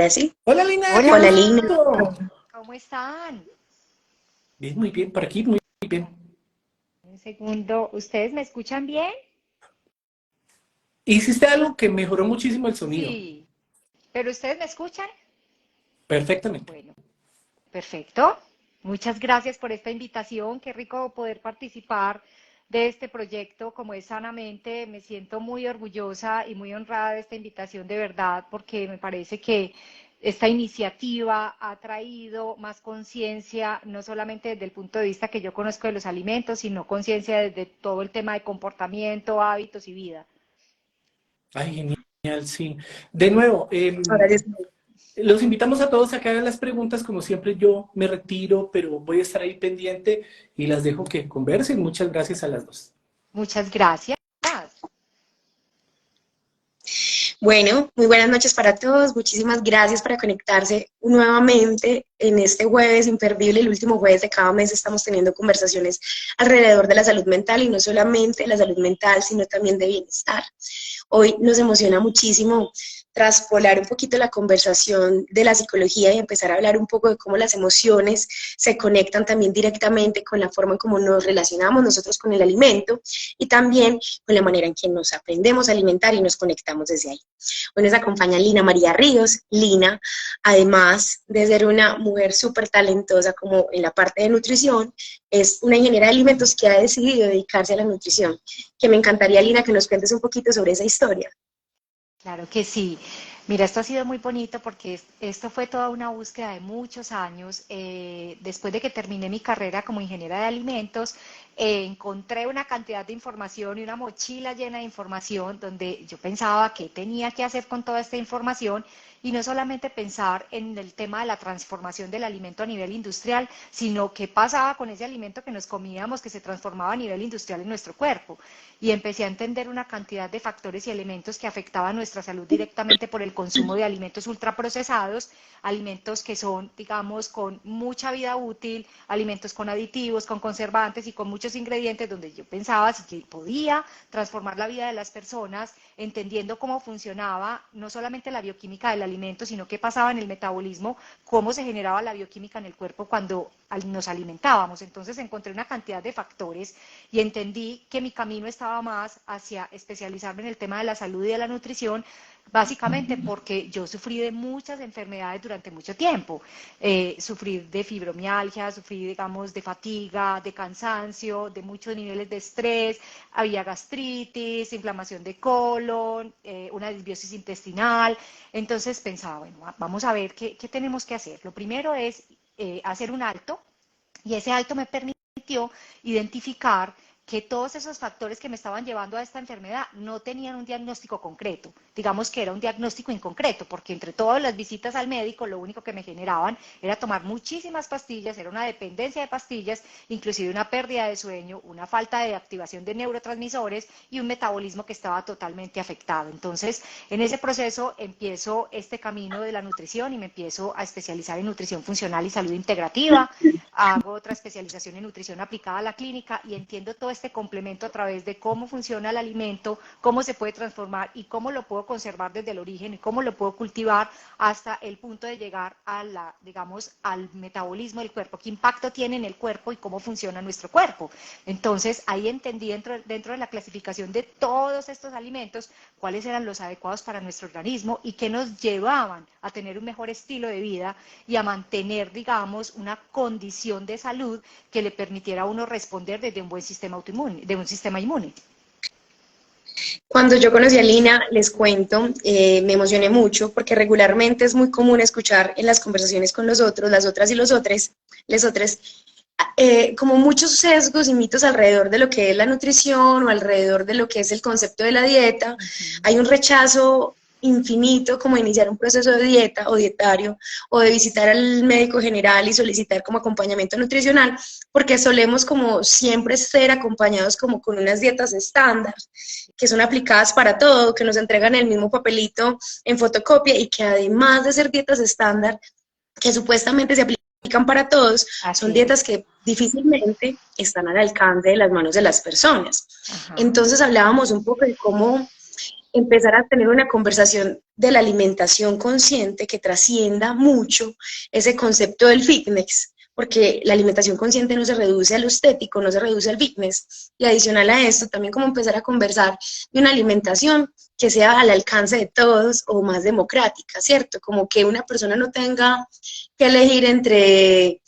Ahora sí. Hola Lina, qué Hola, Hola, Lina. gusto. ¿cómo están? Bien, muy bien, por aquí muy bien. Un segundo, ¿ustedes me escuchan bien? Hiciste algo que mejoró muchísimo el sonido. Sí, pero ¿ustedes me escuchan? Perfectamente. Bueno, perfecto. Muchas gracias por esta invitación. Qué rico poder participar de este proyecto como es Sanamente. Me siento muy orgullosa y muy honrada de esta invitación de verdad porque me parece que esta iniciativa ha traído más conciencia, no solamente desde el punto de vista que yo conozco de los alimentos, sino conciencia desde todo el tema de comportamiento, hábitos y vida. Ay, genial, sí. De nuevo, Ahora sí. los invitamos a todos a que hagan las preguntas. Como siempre, yo me retiro, pero voy a estar ahí pendiente y las dejo que conversen. Muchas gracias a las dos. Muchas gracias. Bueno, muy buenas noches para todos. Muchísimas gracias por conectarse nuevamente en este jueves imperdible, el último jueves de cada mes. Estamos teniendo conversaciones alrededor de la salud mental y no solamente la salud mental, sino también de bienestar. Hoy nos emociona muchísimo traspolar un poquito la conversación de la psicología y empezar a hablar un poco de cómo las emociones se conectan también directamente con la forma en cómo nos relacionamos nosotros con el alimento y también con la manera en que nos aprendemos a alimentar y nos conectamos desde ahí. Hoy nos acompaña Lina María Ríos. Lina, además de ser una mujer súper talentosa como en la parte de nutrición, es una ingeniera de alimentos que ha decidido dedicarse a la nutrición. Que me encantaría, Lina, que nos cuentes un poquito sobre esa historia. Claro que sí. Mira, esto ha sido muy bonito porque esto fue toda una búsqueda de muchos años. Después de que terminé mi carrera como ingeniera de alimentos, encontré una cantidad de información y una mochila llena de información donde yo pensaba qué tenía que hacer con toda esta información y no solamente pensar en el tema de la transformación del alimento a nivel industrial, sino qué pasaba con ese alimento que nos comíamos que se transformaba a nivel industrial en nuestro cuerpo. Y empecé a entender una cantidad de factores y elementos que afectaban nuestra salud directamente por el consumo de alimentos ultraprocesados, alimentos que son, digamos, con mucha vida útil, alimentos con aditivos, con conservantes y con muchos ingredientes, donde yo pensaba si que podía transformar la vida de las personas, entendiendo cómo funcionaba no solamente la bioquímica del alimento, sino qué pasaba en el metabolismo, cómo se generaba la bioquímica en el cuerpo cuando nos alimentábamos. Entonces encontré una cantidad de factores y entendí que mi camino estaba más hacia especializarme en el tema de la salud y de la nutrición, básicamente porque yo sufrí de muchas enfermedades durante mucho tiempo. Sufrí de fibromialgia, sufrí, digamos, de fatiga, de cansancio, de muchos niveles de estrés, había gastritis, inflamación de colon, una disbiosis intestinal. Entonces pensaba, bueno, vamos a ver qué tenemos que hacer. Lo primero es hacer un alto y ese alto me permitió identificar que todos esos factores que me estaban llevando a esta enfermedad no tenían un diagnóstico concreto. Digamos que era un diagnóstico inconcreto, porque entre todas las visitas al médico lo único que me generaban era tomar muchísimas pastillas, era una dependencia de pastillas, inclusive una pérdida de sueño, una falta de activación de neurotransmisores y un metabolismo que estaba totalmente afectado. Entonces, en ese proceso empiezo este camino de la nutrición y me empiezo a especializar en nutrición funcional y salud integrativa. Hago otra especialización en nutrición aplicada a la clínica y entiendo todo este complemento a través de cómo funciona el alimento, cómo se puede transformar y cómo lo puedo conservar desde el origen y cómo lo puedo cultivar hasta el punto de llegar a la, digamos, al metabolismo del cuerpo, qué impacto tiene en el cuerpo y cómo funciona nuestro cuerpo. Entonces ahí entendí dentro de la clasificación de todos estos alimentos cuáles eran los adecuados para nuestro organismo y qué nos llevaban a tener un mejor estilo de vida y a mantener, digamos, una condición de salud que le permitiera a uno responder desde un buen sistema autoinmune, de un sistema inmune. Cuando yo conocí a Lina, les cuento, me emocioné mucho porque regularmente es muy común escuchar en las conversaciones con los otros, las otras y los otros, les otros, como muchos sesgos y mitos alrededor de lo que es la nutrición o alrededor de lo que es el concepto de la dieta. Hay un rechazo infinito como iniciar un proceso de dieta o dietario o de visitar al médico general y solicitar como acompañamiento nutricional porque solemos como siempre ser acompañados como con unas dietas estándar que son aplicadas para todo, que nos entregan el mismo papelito en fotocopia y que además de ser dietas estándar, que supuestamente se aplican para todos, son Así dietas es. que difícilmente están al alcance de las manos de las personas. Ajá. Entonces hablábamos un poco de cómo empezar a tener una conversación de la alimentación consciente que trascienda mucho ese concepto del fitness, porque la alimentación consciente no se reduce a lo estético, no se reduce al fitness, y adicional a esto, también como empezar a conversar de una alimentación que sea al alcance de todos o más democrática, ¿cierto? Como que una persona no tenga que elegir entre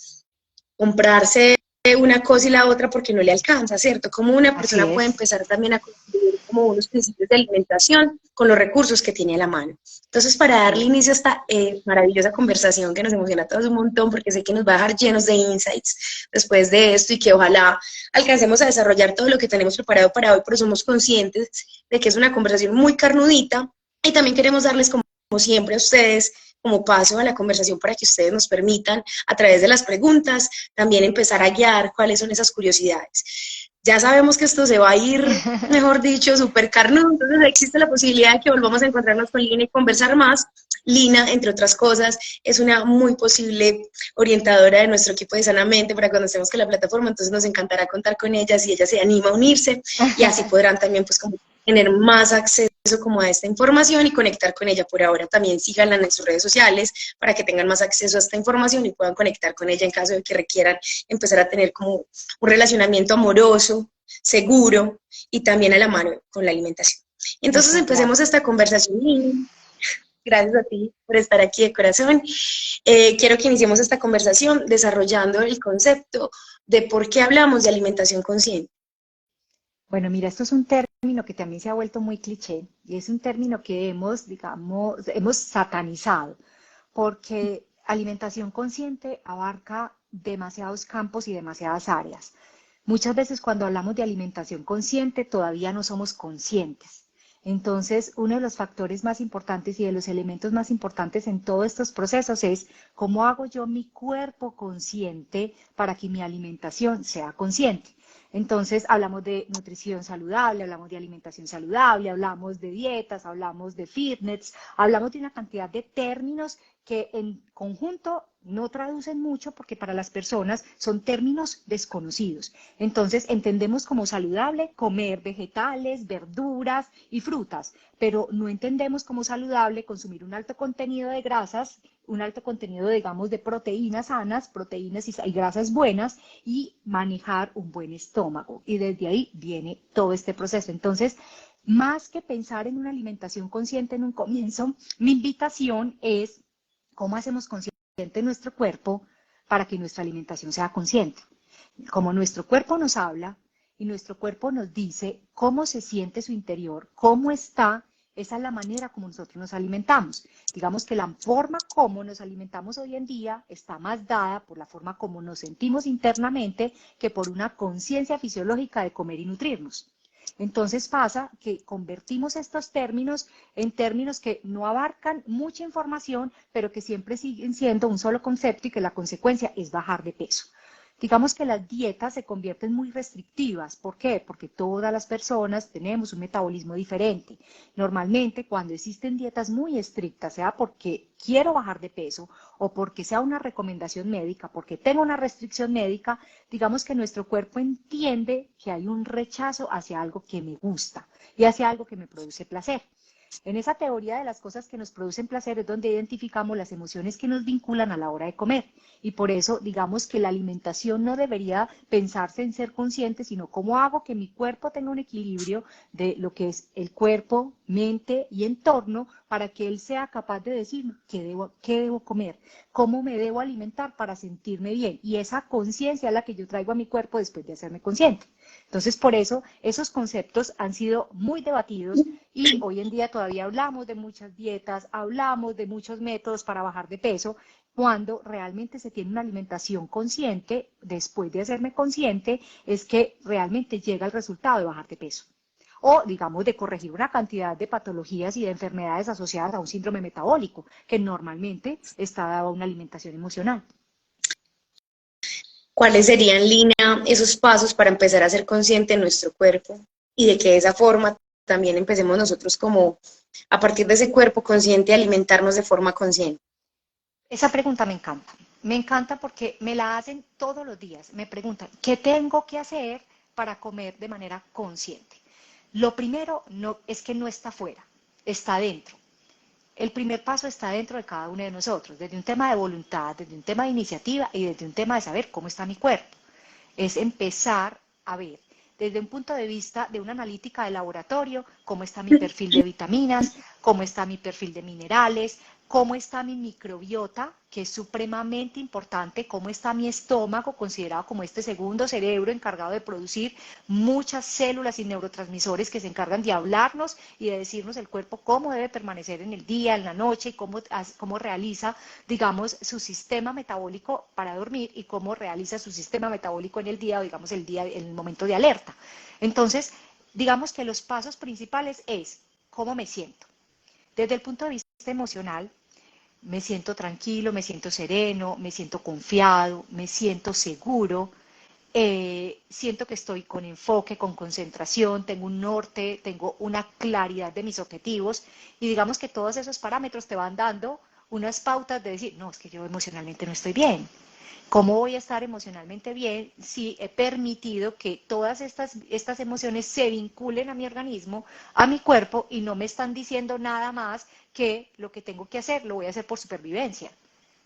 comprarse una cosa y la otra porque no le alcanza, ¿cierto? Como una Así persona puede es. empezar también a construir como unos principios de alimentación con los recursos que tiene a la mano. Entonces, para darle inicio a esta maravillosa conversación que nos emociona a todos un montón, porque sé que nos va a dejar llenos de insights después de esto y que ojalá alcancemos a desarrollar todo lo que tenemos preparado para hoy, pero somos conscientes de que es una conversación muy carnudita y también queremos darles como siempre a ustedes como paso a la conversación para que ustedes nos permitan, a través de las preguntas, también empezar a guiar cuáles son esas curiosidades. Ya sabemos que esto se va a ir, mejor dicho, súper carnudo, entonces existe la posibilidad de que volvamos a encontrarnos con Lina y conversar más. Lina, entre otras cosas, es una muy posible orientadora de nuestro equipo de Sanamente para cuando estemos con la plataforma, entonces nos encantará contar con ella si ella se anima a unirse y así podrán también pues como tener más acceso como a esta información y conectar con ella. Por ahora también síganla en sus redes sociales para que tengan más acceso a esta información y puedan conectar con ella en caso de que requieran empezar a tener como un relacionamiento amoroso, seguro y también a la mano con la alimentación. Entonces Muchas empecemos gracias. esta conversación. Gracias a ti por estar aquí de corazón. Quiero que iniciemos esta conversación desarrollando el concepto de por qué hablamos de alimentación consciente. Bueno, mira, esto es un término que también se ha vuelto muy cliché y es un término que hemos, digamos, hemos satanizado porque alimentación consciente abarca demasiados campos y demasiadas áreas. Muchas veces cuando hablamos de alimentación consciente todavía no somos conscientes. Entonces, uno de los factores más importantes y de los elementos más importantes en todos estos procesos es cómo hago yo mi cuerpo consciente para que mi alimentación sea consciente. Entonces, hablamos de nutrición saludable, hablamos de alimentación saludable, hablamos de dietas, hablamos de fitness, hablamos de una cantidad de términos que en conjunto no traducen mucho porque para las personas son términos desconocidos. Entonces, entendemos como saludable comer vegetales, verduras y frutas, pero no entendemos como saludable consumir un alto contenido de grasas, un alto contenido, digamos, de proteínas sanas, proteínas y grasas buenas y manejar un buen estómago. Y desde ahí viene todo este proceso. Entonces, más que pensar en una alimentación consciente en un comienzo, mi invitación es cómo hacemos consciente nuestro cuerpo para que nuestra alimentación sea consciente. Como nuestro cuerpo nos habla y nuestro cuerpo nos dice cómo se siente su interior, cómo está, esa es la manera como nosotros nos alimentamos. Digamos que la forma como nos alimentamos hoy en día está más dada por la forma como nos sentimos internamente que por una conciencia fisiológica de comer y nutrirnos. Entonces pasa que convertimos estos términos en términos que no abarcan mucha información, pero que siempre siguen siendo un solo concepto y que la consecuencia es bajar de peso. Digamos que las dietas se convierten muy restrictivas. ¿Por qué? Porque todas las personas tenemos un metabolismo diferente. Normalmente, cuando existen dietas muy estrictas, sea porque quiero bajar de peso o porque sea una recomendación médica, porque tengo una restricción médica, digamos que nuestro cuerpo entiende que hay un rechazo hacia algo que me gusta y hacia algo que me produce placer. En esa teoría de las cosas que nos producen placer es donde identificamos las emociones que nos vinculan a la hora de comer. Y por eso, digamos que la alimentación no debería pensarse en ser consciente, sino cómo hago que mi cuerpo tenga un equilibrio de lo que es el cuerpo, mente y entorno para que él sea capaz de decir qué debo comer, cómo me debo alimentar para sentirme bien. Y esa conciencia es la que yo traigo a mi cuerpo después de hacerme consciente. Entonces, por eso, esos conceptos han sido muy debatidos y hoy en día todavía hablamos de muchas dietas, hablamos de muchos métodos para bajar de peso, cuando realmente se tiene una alimentación consciente, después de hacerme consciente, es que realmente llega el resultado de bajar de peso. O, digamos, de corregir una cantidad de patologías y de enfermedades asociadas a un síndrome metabólico, que normalmente está dado a una alimentación emocional. ¿Cuáles serían, Lina, esos pasos para empezar a ser consciente de nuestro cuerpo y de que de esa forma también empecemos nosotros como a partir de ese cuerpo consciente a alimentarnos de forma consciente? Esa pregunta me encanta. Me encanta porque me la hacen todos los días. Me preguntan, ¿qué tengo que hacer para comer de manera consciente? Lo primero no, es que no está fuera, está dentro. El primer paso está dentro de cada uno de nosotros, desde un tema de voluntad, desde un tema de iniciativa y desde un tema de saber cómo está mi cuerpo. Es empezar a ver desde un punto de vista de una analítica de laboratorio, cómo está mi perfil de vitaminas, cómo está mi perfil de minerales, cómo está mi microbiota, que es supremamente importante, cómo está mi estómago, considerado como este segundo cerebro encargado de producir muchas células y neurotransmisores que se encargan de hablarnos y de decirnos el cuerpo cómo debe permanecer en el día, en la noche, y cómo realiza, digamos, su sistema metabólico para dormir y cómo realiza su sistema metabólico en el día, o digamos, el día, en el momento de alerta. Entonces, digamos que los pasos principales es cómo me siento. Desde el punto de vista emocional, me siento tranquilo, me siento sereno, me siento confiado, me siento seguro, siento que estoy con enfoque, con concentración, tengo un norte, tengo una claridad de mis objetivos y digamos que todos esos parámetros te van dando unas pautas de decir, no, es que yo emocionalmente no estoy bien. ¿Cómo voy a estar emocionalmente bien si he permitido que todas estas emociones se vinculen a mi organismo, a mi cuerpo, y no me están diciendo nada más que lo que tengo que hacer, lo voy a hacer por supervivencia?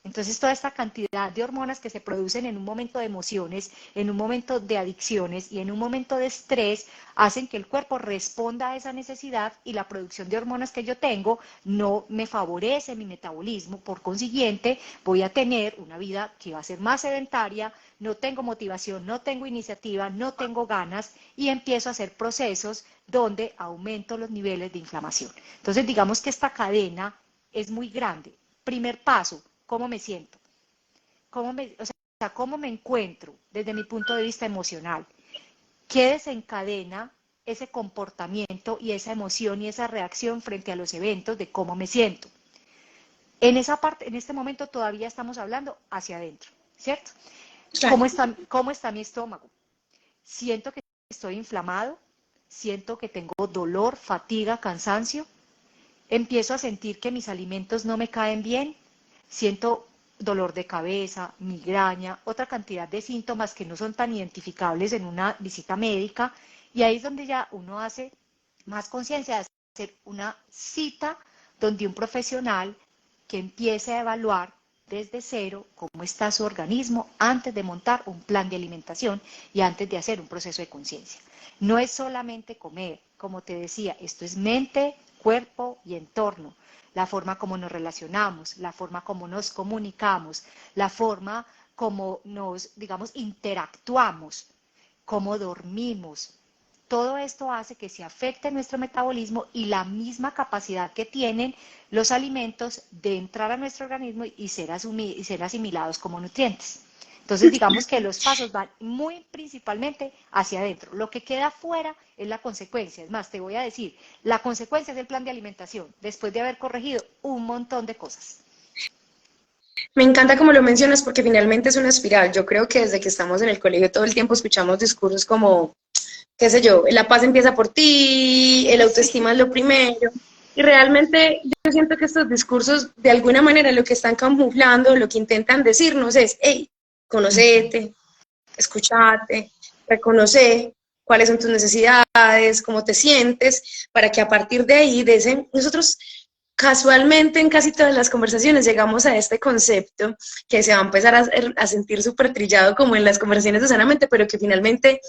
Entonces, toda esta cantidad de hormonas que se producen en un momento de emociones, en un momento de adicciones y en un momento de estrés, hacen que el cuerpo responda a esa necesidad y la producción de hormonas que yo tengo no me favorece mi metabolismo. Por consiguiente, voy a tener una vida que va a ser más sedentaria, no tengo motivación, no tengo iniciativa, no tengo ganas y empiezo a hacer procesos donde aumento los niveles de inflamación. Entonces, digamos que esta cadena es muy grande. Primer paso, ¿cómo me siento? ¿Cómo me encuentro desde mi punto de vista emocional? ¿Qué desencadena ese comportamiento y esa emoción y esa reacción frente a los eventos de cómo me siento? En esa parte, en este momento todavía estamos hablando hacia adentro, ¿cierto? Claro. ¿Cómo está mi estómago? Siento que estoy inflamado, siento que tengo dolor, fatiga, cansancio, empiezo a sentir que mis alimentos no me caen bien, siento dolor de cabeza, migraña, otra cantidad de síntomas que no son tan identificables en una visita médica, y ahí es donde ya uno hace más conciencia de hacer una cita donde un profesional que empiece a evaluar desde cero cómo está su organismo antes de montar un plan de alimentación y antes de hacer un proceso de conciencia. No es solamente comer, como te decía, esto es mente, cuerpo y entorno. La forma como nos relacionamos, la forma como nos comunicamos, la forma como nos, digamos, interactuamos, cómo dormimos. Todo esto hace que se afecte nuestro metabolismo y la misma capacidad que tienen los alimentos de entrar a nuestro organismo y ser asimilados como nutrientes. Entonces, digamos que los pasos van muy principalmente hacia adentro. Lo que queda afuera es la consecuencia. Es más, te voy a decir, la consecuencia es el plan de alimentación, después de haber corregido un montón de cosas. Me encanta como lo mencionas porque finalmente es una espiral. Yo creo que desde que estamos en el colegio todo el tiempo escuchamos discursos como, qué sé yo, la paz empieza por ti, el autoestima es lo primero. Y realmente yo siento que estos discursos de alguna manera lo que están camuflando, lo que intentan decirnos es, hey, conocete, escuchate, reconoce cuáles son tus necesidades, cómo te sientes, para que a partir de ahí, nosotros casualmente en casi todas las conversaciones llegamos a este concepto que se va a empezar a sentir súper trillado como en las conversaciones de Sanamente, pero que finalmente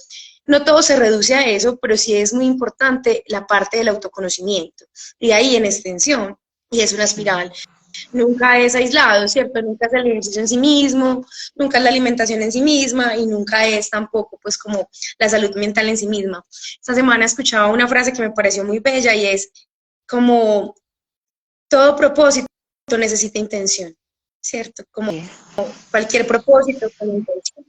no todo se reduce a eso, pero sí es muy importante la parte del autoconocimiento. Y ahí en extensión, y es una espiral, nunca es aislado, ¿cierto? Nunca es el ejercicio en sí mismo, nunca es la alimentación en sí misma y nunca es tampoco pues como la salud mental en sí misma. Esta semana escuchaba una frase que me pareció muy bella y es como todo propósito necesita intención, ¿cierto? Como cualquier propósito con intención.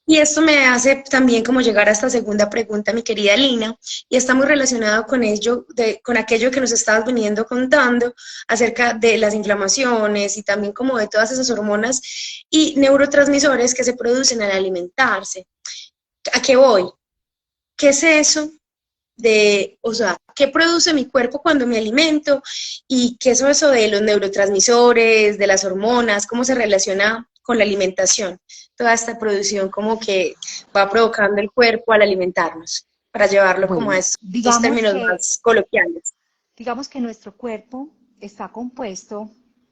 Y esto me hace también como llegar a esta segunda pregunta, mi querida Lina, y está muy relacionado con ello, con aquello que nos estabas viniendo contando acerca de las inflamaciones y también como de todas esas hormonas y neurotransmisores que se producen al alimentarse. ¿A qué voy? ¿Qué es eso o sea, qué produce mi cuerpo cuando me alimento y qué es eso de los neurotransmisores, de las hormonas, cómo se relaciona con la alimentación? Toda esta producción como que va provocando el cuerpo al alimentarnos, para llevarlo como a Bueno, estos términos más coloquiales. digamos que nuestro cuerpo está compuesto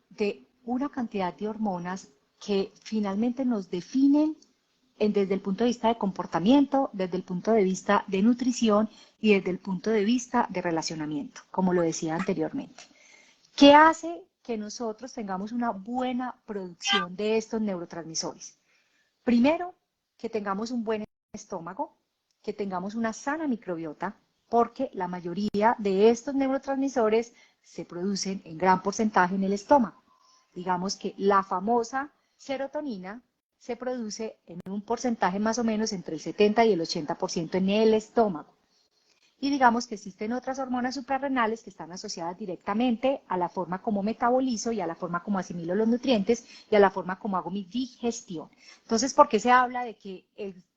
de una cantidad de hormonas que finalmente nos definen desde el punto de vista de comportamiento, desde el punto de vista de nutrición y desde el punto de vista de relacionamiento, como lo decía anteriormente. ¿Qué hace que nosotros tengamos una buena producción de estos neurotransmisores? Primero, que tengamos un buen estómago, que tengamos una sana microbiota, porque la mayoría de estos neurotransmisores se producen en gran porcentaje en el estómago. Digamos que la famosa serotonina se produce en un porcentaje más o menos entre el 70 y el 80% en el estómago. Y digamos que existen otras hormonas suprarrenales que están asociadas directamente a la forma como metabolizo y a la forma como asimilo los nutrientes y a la forma como hago mi digestión. Entonces, ¿por qué se habla de que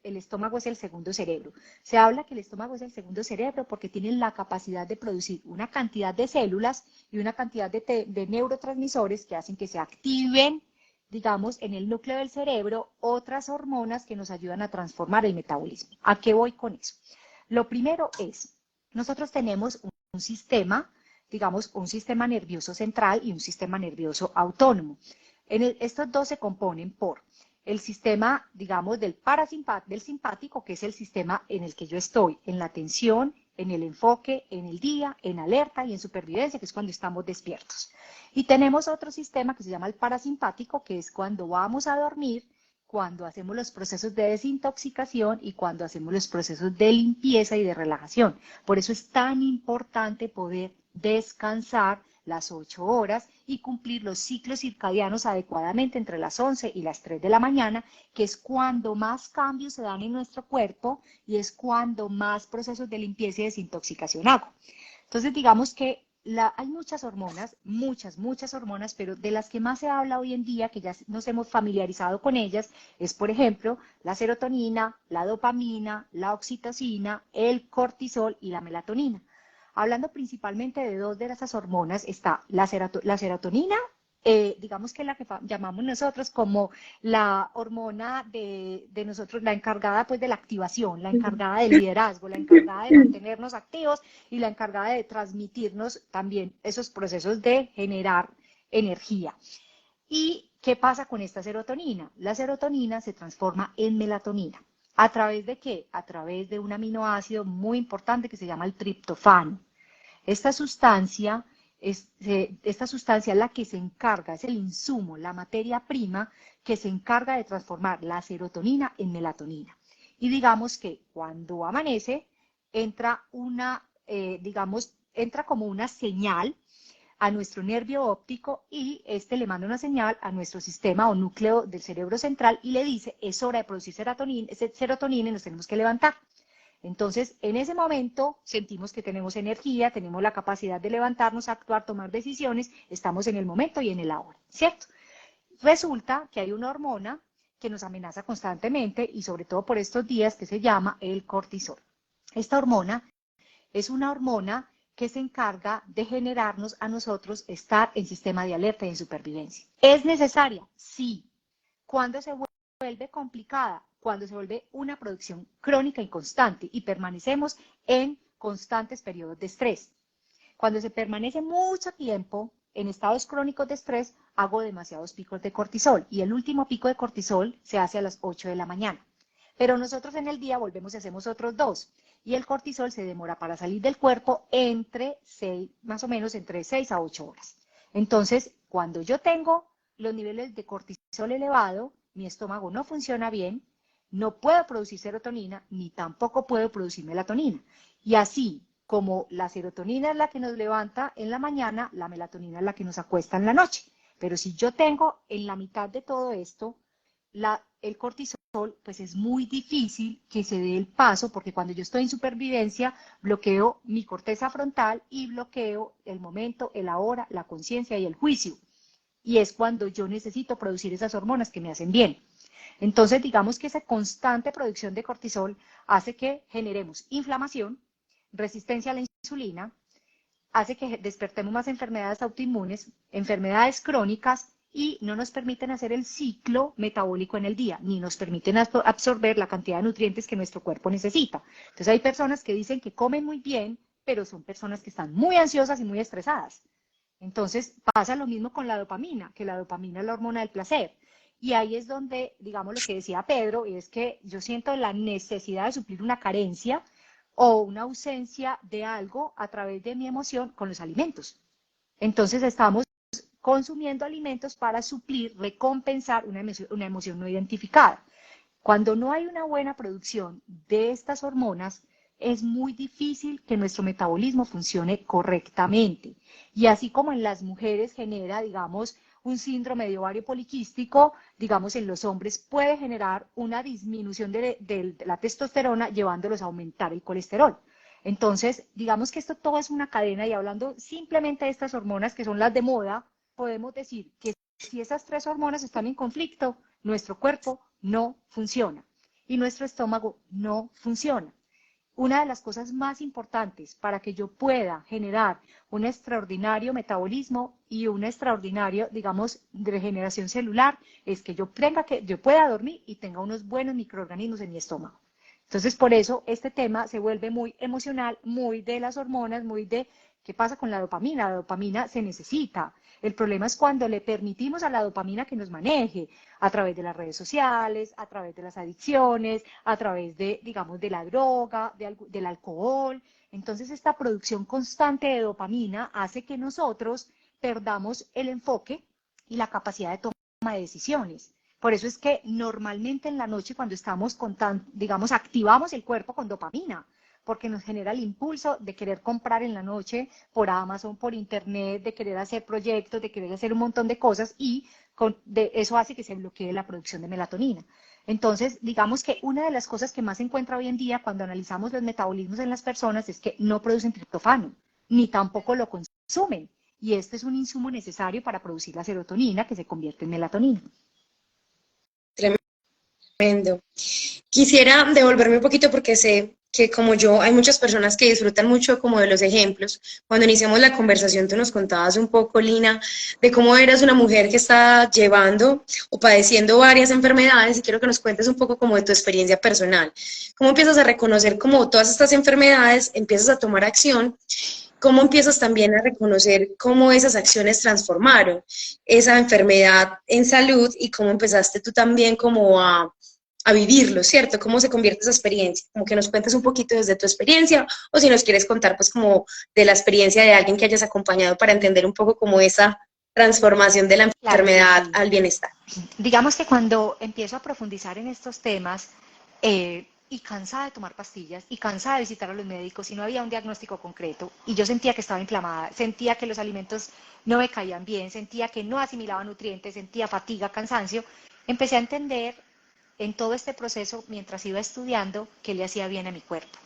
el estómago es el segundo cerebro? Se habla que el estómago es el segundo cerebro porque tiene la capacidad de producir una cantidad de células y una cantidad de neurotransmisores que hacen que se activen, digamos, en el núcleo del cerebro otras hormonas que nos ayudan a transformar el metabolismo. ¿A qué voy con eso? Lo primero es, nosotros tenemos un sistema, digamos, un sistema nervioso central y un sistema nervioso autónomo. Estos dos se componen por el sistema, digamos, del simpático, que es el sistema en el que yo estoy, en la atención, en el enfoque, en el día, en alerta y en supervivencia, que es cuando estamos despiertos. Y tenemos otro sistema que se llama el parasimpático, que es cuando vamos a dormir, cuando hacemos los procesos de desintoxicación y cuando hacemos los procesos de limpieza y de relajación. Por eso es tan importante poder descansar las 8 horas y cumplir los ciclos circadianos adecuadamente entre las 11 y las 3 de la mañana, que es cuando más cambios se dan en nuestro cuerpo y es cuando más procesos de limpieza y desintoxicación hago. Entonces, digamos que hay muchas hormonas, muchas hormonas, pero de las que más se habla hoy en día, que ya nos hemos familiarizado con ellas, es, por ejemplo, la serotonina, la dopamina, la oxitocina, el cortisol y la melatonina. Hablando principalmente de dos de esas hormonas, está la serotonina, digamos que la que llamamos nosotros como la hormona de nosotros, la encargada pues de la activación, la encargada del liderazgo, la encargada de mantenernos activos y la encargada de transmitirnos también esos procesos de generar energía. ¿Y qué pasa con esta serotonina? La serotonina se transforma en melatonina. ¿A través de qué? A través de un aminoácido muy importante que se llama el triptofano. Esta sustancia es la que se encarga, es el insumo, la materia prima que se encarga de transformar la serotonina en melatonina. Y digamos que cuando amanece, entra como una señal a nuestro nervio óptico y este le manda una señal a nuestro sistema o núcleo del cerebro central y le dice, es hora de producir serotonina y nos tenemos que levantar. Entonces, en ese momento sentimos que tenemos energía, tenemos la capacidad de levantarnos, actuar, tomar decisiones, estamos en el momento y en el ahora, ¿cierto? Resulta que hay una hormona que nos amenaza constantemente y sobre todo por estos días que se llama el cortisol. Esta hormona es una hormona que se encarga de generarnos a nosotros estar en sistema de alerta y en supervivencia. ¿Es necesaria? Sí. ¿Cuándo se vuelve complicada? Cuando se vuelve una producción crónica y constante y permanecemos en constantes periodos de estrés. Cuando se permanece mucho tiempo en estados crónicos de estrés, hago demasiados picos de cortisol y el último pico de cortisol se hace a las 8 de la mañana. Pero nosotros en el día volvemos y hacemos otros 2 y el cortisol se demora para salir del cuerpo más o menos entre 6 a 8 horas. Entonces, cuando yo tengo los niveles de cortisol elevado, mi estómago no funciona bien, no puedo producir serotonina, ni tampoco puedo producir melatonina. Y así como la serotonina es la que nos levanta en la mañana, la melatonina es la que nos acuesta en la noche. Pero si yo tengo en la mitad de todo esto el cortisol, pues es muy difícil que se dé el paso, porque cuando yo estoy en supervivencia, bloqueo mi corteza frontal y bloqueo el momento, el ahora, la conciencia y el juicio. Y es cuando yo necesito producir esas hormonas que me hacen bien. Entonces, digamos que esa constante producción de cortisol hace que generemos inflamación, resistencia a la insulina, hace que despertemos más enfermedades autoinmunes, enfermedades crónicas y no nos permiten hacer el ciclo metabólico en el día, ni nos permiten absorber la cantidad de nutrientes que nuestro cuerpo necesita. Entonces, hay personas que dicen que comen muy bien, pero son personas que están muy ansiosas y muy estresadas. Entonces pasa lo mismo con la dopamina, que la dopamina es la hormona del placer. Y ahí es donde, digamos, lo que decía Pedro, y es que yo siento la necesidad de suplir una carencia o una ausencia de algo a través de mi emoción con los alimentos. Entonces estamos consumiendo alimentos para suplir, recompensar una emoción no identificada. Cuando no hay una buena producción de estas hormonas, es muy difícil que nuestro metabolismo funcione correctamente. Y así como en las mujeres genera, digamos, un síndrome de ovario poliquístico, digamos, en los hombres puede generar una disminución de la testosterona llevándolos a aumentar el colesterol. Entonces, digamos que esto todo es una cadena y hablando simplemente de estas hormonas que son las de moda, podemos decir que si esas tres hormonas están en conflicto, nuestro cuerpo no funciona y nuestro estómago no funciona. Una de las cosas más importantes para que yo pueda generar un extraordinario metabolismo y una extraordinaria, digamos, regeneración celular es que yo pueda dormir y tenga unos buenos microorganismos en mi estómago. Entonces, por eso este tema se vuelve muy emocional, muy de las hormonas, muy de qué pasa con la dopamina. La dopamina se necesita. El problema es cuando le permitimos a la dopamina que nos maneje a través de las redes sociales, a través de las adicciones, a través de, digamos, de la droga, del alcohol. Entonces, esta producción constante de dopamina hace que nosotros perdamos el enfoque y la capacidad de toma de decisiones. Por eso es que normalmente en la noche cuando estamos digamos, activamos el cuerpo con dopamina, porque nos genera el impulso de querer comprar en la noche por Amazon, por internet, de querer hacer proyectos, de querer hacer un montón de cosas y eso hace que se bloquee la producción de melatonina. Entonces, digamos que una de las cosas que más se encuentra hoy en día cuando analizamos los metabolismos en las personas es que no producen triptofano, ni tampoco lo consumen. Y este es un insumo necesario para producir la serotonina que se convierte en melatonina. Tremendo. Quisiera devolverme un poquito porque sé que como yo hay muchas personas que disfrutan mucho como de los ejemplos. Cuando iniciamos la conversación tú nos contabas un poco, Lina, de cómo eras una mujer que está llevando o padeciendo varias enfermedades y quiero que nos cuentes un poco como de tu experiencia personal. ¿Cómo empiezas a reconocer como todas estas enfermedades, empiezas a tomar acción? ¿Cómo empiezas también a reconocer cómo esas acciones transformaron esa enfermedad en salud y cómo empezaste tú también como a vivirlo, ¿cierto? ¿Cómo se convierte esa experiencia? Como que nos cuentes un poquito desde tu experiencia o si nos quieres contar pues como de la experiencia de alguien que hayas acompañado para entender un poco como esa transformación de la Claro que enfermedad sí. al bienestar. Digamos que cuando empiezo a profundizar en estos temas y cansada de tomar pastillas y cansada de visitar a los médicos y no había un diagnóstico concreto y yo sentía que estaba inflamada, sentía que los alimentos no me caían bien, sentía que no asimilaba nutrientes, sentía fatiga, cansancio, empecé a entender en todo este proceso mientras iba estudiando qué le hacía bien a mi cuerpo.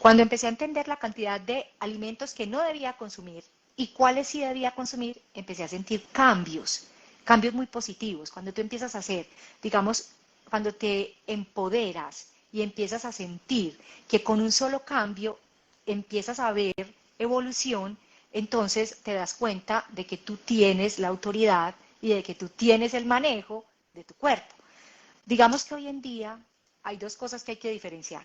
Cuando empecé a entender la cantidad de alimentos que no debía consumir y cuáles sí debía consumir, empecé a sentir cambios, cambios muy positivos. Cuando tú empiezas a hacer, digamos, cuando te empoderas y empiezas a sentir que con un solo cambio empiezas a ver evolución, entonces te das cuenta de que tú tienes la autoridad y de que tú tienes el manejo de tu cuerpo. Digamos que hoy en día hay dos cosas que hay que diferenciar.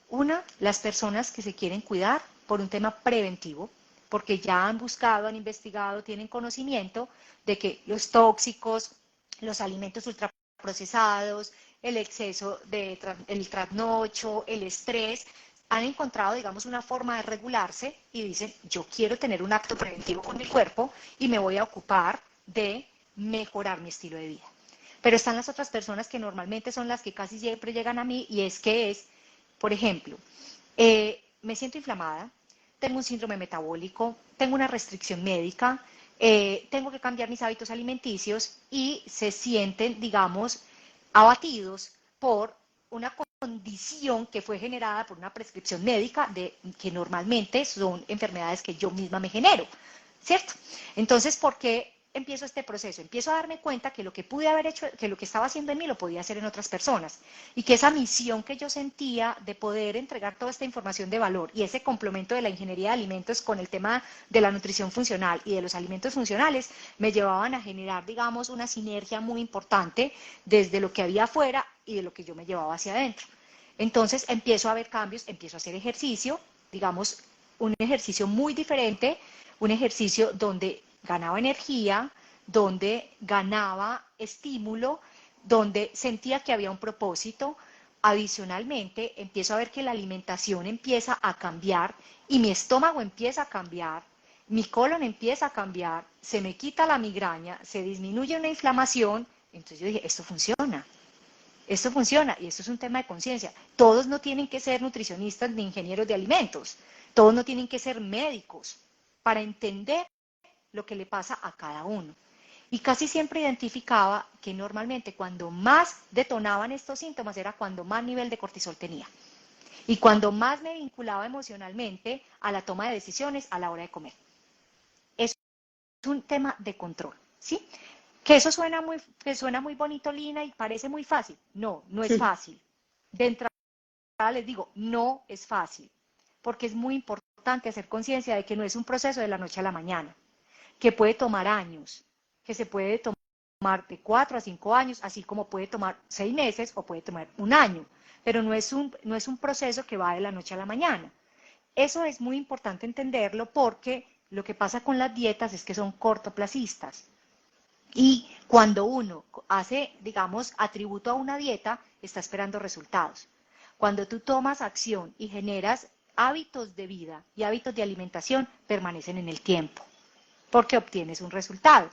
Una, las personas que se quieren cuidar por un tema preventivo, porque ya han buscado, han investigado, tienen conocimiento de que los tóxicos, los alimentos ultraprocesados, el exceso el trasnocho, el estrés, han encontrado, digamos, una forma de regularse y dicen, yo quiero tener un acto preventivo con mi cuerpo y me voy a ocupar de mejorar mi estilo de vida. Pero están las otras personas que normalmente son las que casi siempre llegan a mí y por ejemplo, me siento inflamada, tengo un síndrome metabólico, tengo una restricción médica, tengo que cambiar mis hábitos alimenticios y se sienten, digamos, abatidos por una condición que fue generada por una prescripción médica que normalmente son enfermedades que yo misma me genero, ¿cierto? Entonces, ¿por qué empiezo este proceso? Empiezo a darme cuenta que lo que pude haber hecho, que lo que estaba haciendo en mí lo podía hacer en otras personas y que esa misión que yo sentía de poder entregar toda esta información de valor y ese complemento de la ingeniería de alimentos con el tema de la nutrición funcional y de los alimentos funcionales me llevaban a generar, digamos, una sinergia muy importante desde lo que había afuera y de lo que yo me llevaba hacia adentro. Entonces empiezo a ver cambios, empiezo a hacer ejercicio, digamos, un ejercicio muy diferente, un ejercicio donde ganaba energía, donde ganaba estímulo, donde sentía que había un propósito. Adicionalmente, empiezo a ver que la alimentación empieza a cambiar y mi estómago empieza a cambiar, mi colon empieza a cambiar, se me quita la migraña, se disminuye una inflamación. Entonces yo dije, esto funciona y esto es un tema de conciencia. Todos no tienen que ser nutricionistas ni ingenieros de alimentos, todos no tienen que ser médicos para entender lo que le pasa a cada uno. Y casi siempre identificaba que normalmente cuando más detonaban estos síntomas era cuando más nivel de cortisol tenía. Y cuando más me vinculaba emocionalmente a la toma de decisiones a la hora de comer. Es un tema de control, ¿sí? Que eso suena muy bonito, Lina, y parece muy fácil. No, no es fácil. De entrada les digo, no es fácil, porque es muy importante hacer conciencia de que no es un proceso de la noche a la mañana, que puede tomar años, que se puede tomar de 4 a 5 años, así como puede tomar 6 meses o puede tomar un año, pero no es un proceso que va de la noche a la mañana. Eso es muy importante entenderlo porque lo que pasa con las dietas es que son cortoplacistas. Y cuando uno hace, digamos, atributo a una dieta, está esperando resultados. Cuando tú tomas acción y generas hábitos de vida y hábitos de alimentación, permanecen en el tiempo, porque obtienes un resultado.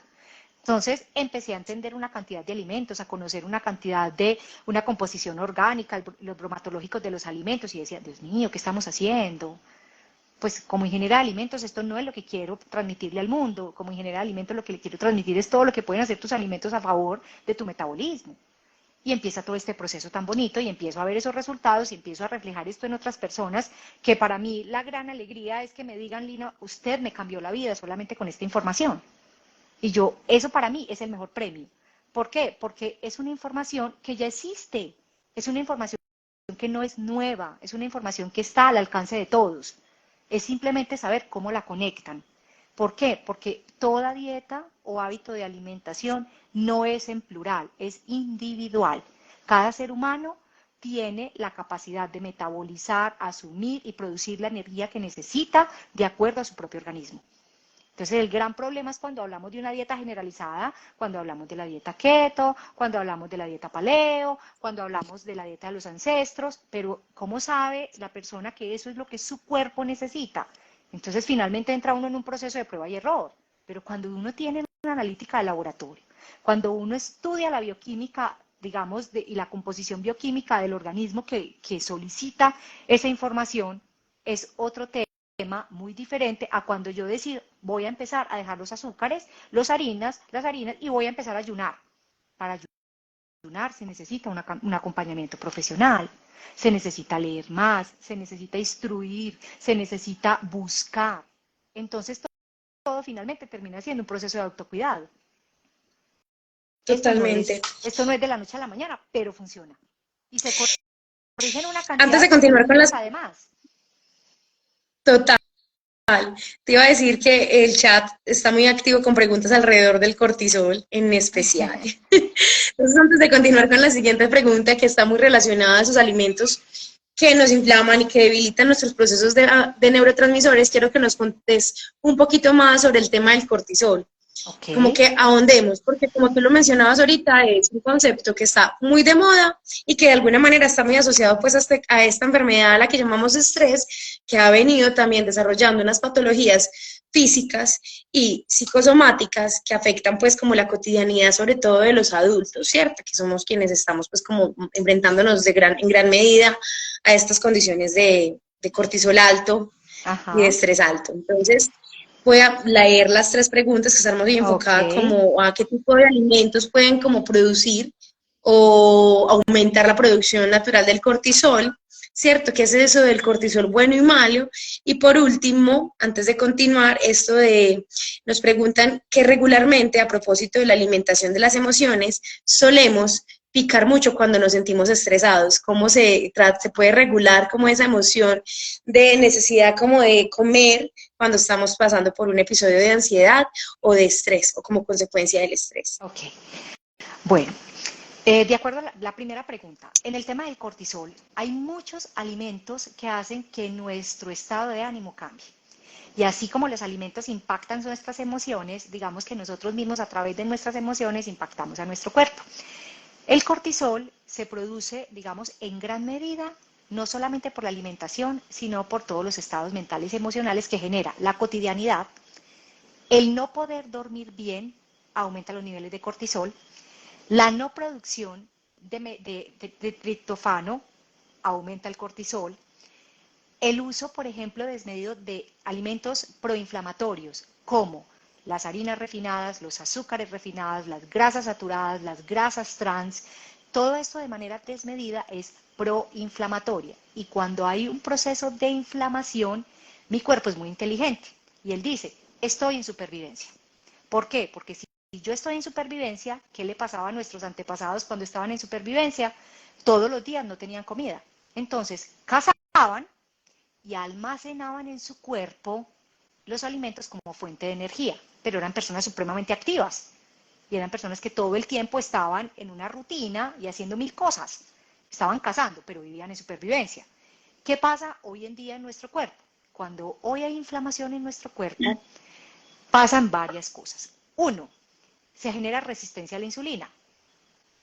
Entonces empecé a entender una cantidad de alimentos, a conocer una cantidad de una composición orgánica, los bromatológicos de los alimentos, y decía, Dios mío, ¿qué estamos haciendo? Pues como ingeniera de alimentos esto no es lo que quiero transmitirle al mundo, como ingeniera de alimentos lo que le quiero transmitir es todo lo que pueden hacer tus alimentos a favor de tu metabolismo. Y empieza todo este proceso tan bonito y empiezo a ver esos resultados y empiezo a reflejar esto en otras personas, que para mí la gran alegría es que me digan, Lina, usted me cambió la vida solamente con esta información. Y yo, eso para mí es el mejor premio. ¿Por qué? Porque es una información que ya existe, es una información que no es nueva, es una información que está al alcance de todos. Es simplemente saber cómo la conectan. ¿Por qué? Porque toda dieta o hábito de alimentación no es en plural, es individual. Cada ser humano tiene la capacidad de metabolizar, asumir y producir la energía que necesita de acuerdo a su propio organismo. Entonces el gran problema es cuando hablamos de una dieta generalizada, cuando hablamos de la dieta keto, cuando hablamos de la dieta paleo, cuando hablamos de la dieta de los ancestros, pero ¿cómo sabe la persona que eso es lo que su cuerpo necesita? Entonces finalmente entra uno en un proceso de prueba y error, pero cuando uno tiene una analítica de laboratorio, cuando uno estudia la bioquímica, digamos, y la composición bioquímica del organismo que solicita esa información, es otro tema muy diferente a cuando yo decido, voy a empezar a dejar los azúcares, las harinas y voy a empezar a ayunar. Para ayunar se necesita un acompañamiento profesional, se necesita leer más, se necesita instruir, se necesita buscar. Entonces todo finalmente termina siendo un proceso de autocuidado. Totalmente. Esto no es de la noche a la mañana, pero funciona. Y se corrigen una Antes cantidad de de continuar con cosas las... además. Total. Te iba a decir que el chat está muy activo con preguntas alrededor del cortisol en especial. Entonces, antes de continuar con la siguiente pregunta, que está muy relacionada a esos alimentos que nos inflaman y que debilitan nuestros procesos de neurotransmisores, quiero que nos contes un poquito más sobre el tema del cortisol. Okay. Como que ahondemos, porque como tú lo mencionabas ahorita, es un concepto que está muy de moda y que de alguna manera está muy asociado pues a esta enfermedad a la que llamamos estrés, que ha venido también desarrollando unas patologías físicas y psicosomáticas que afectan pues como la cotidianidad sobre todo de los adultos, ¿cierto? Que somos quienes estamos pues como enfrentándonos en gran medida a estas condiciones de cortisol alto. Ajá. Y de estrés alto. Entonces, voy a leer las 3 preguntas que están muy enfocadas como a qué tipo de alimentos pueden como producir o aumentar la producción natural del cortisol, ¿cierto? ¿Qué es eso del cortisol bueno y malo? Y por último, antes de continuar, nos preguntan que regularmente, a propósito de la alimentación de las emociones, solemos picar mucho cuando nos sentimos estresados, cómo se puede regular como esa emoción de necesidad como de comer cuando estamos pasando por un episodio de ansiedad o de estrés o como consecuencia del estrés. Ok, bueno, de acuerdo a la primera pregunta, en el tema del cortisol hay muchos alimentos que hacen que nuestro estado de ánimo cambie. Y así como los alimentos impactan nuestras emociones, digamos que nosotros mismos a través de nuestras emociones impactamos a nuestro cuerpo. El cortisol se produce, digamos, en gran medida, no solamente por la alimentación, sino por todos los estados mentales y emocionales que genera la cotidianidad. El no poder dormir bien aumenta los niveles de cortisol. La no producción de triptofano aumenta el cortisol. El uso, por ejemplo, desmedido de alimentos proinflamatorios, como las harinas refinadas, los azúcares refinados, las grasas saturadas, las grasas trans, todo esto de manera desmedida es proinflamatoria. Y cuando hay un proceso de inflamación, mi cuerpo es muy inteligente y él dice, estoy en supervivencia. ¿Por qué? Porque si yo estoy en supervivencia, ¿qué le pasaba a nuestros antepasados cuando estaban en supervivencia? Todos los días no tenían comida. Entonces, cazaban y almacenaban en su cuerpo los alimentos como fuente de energía, pero eran personas supremamente activas y eran personas que todo el tiempo estaban en una rutina y haciendo mil cosas. Estaban cazando, pero vivían en supervivencia. ¿Qué pasa hoy en día en nuestro cuerpo? Cuando hoy hay inflamación en nuestro cuerpo, pasan varias cosas. Uno, se genera resistencia a la insulina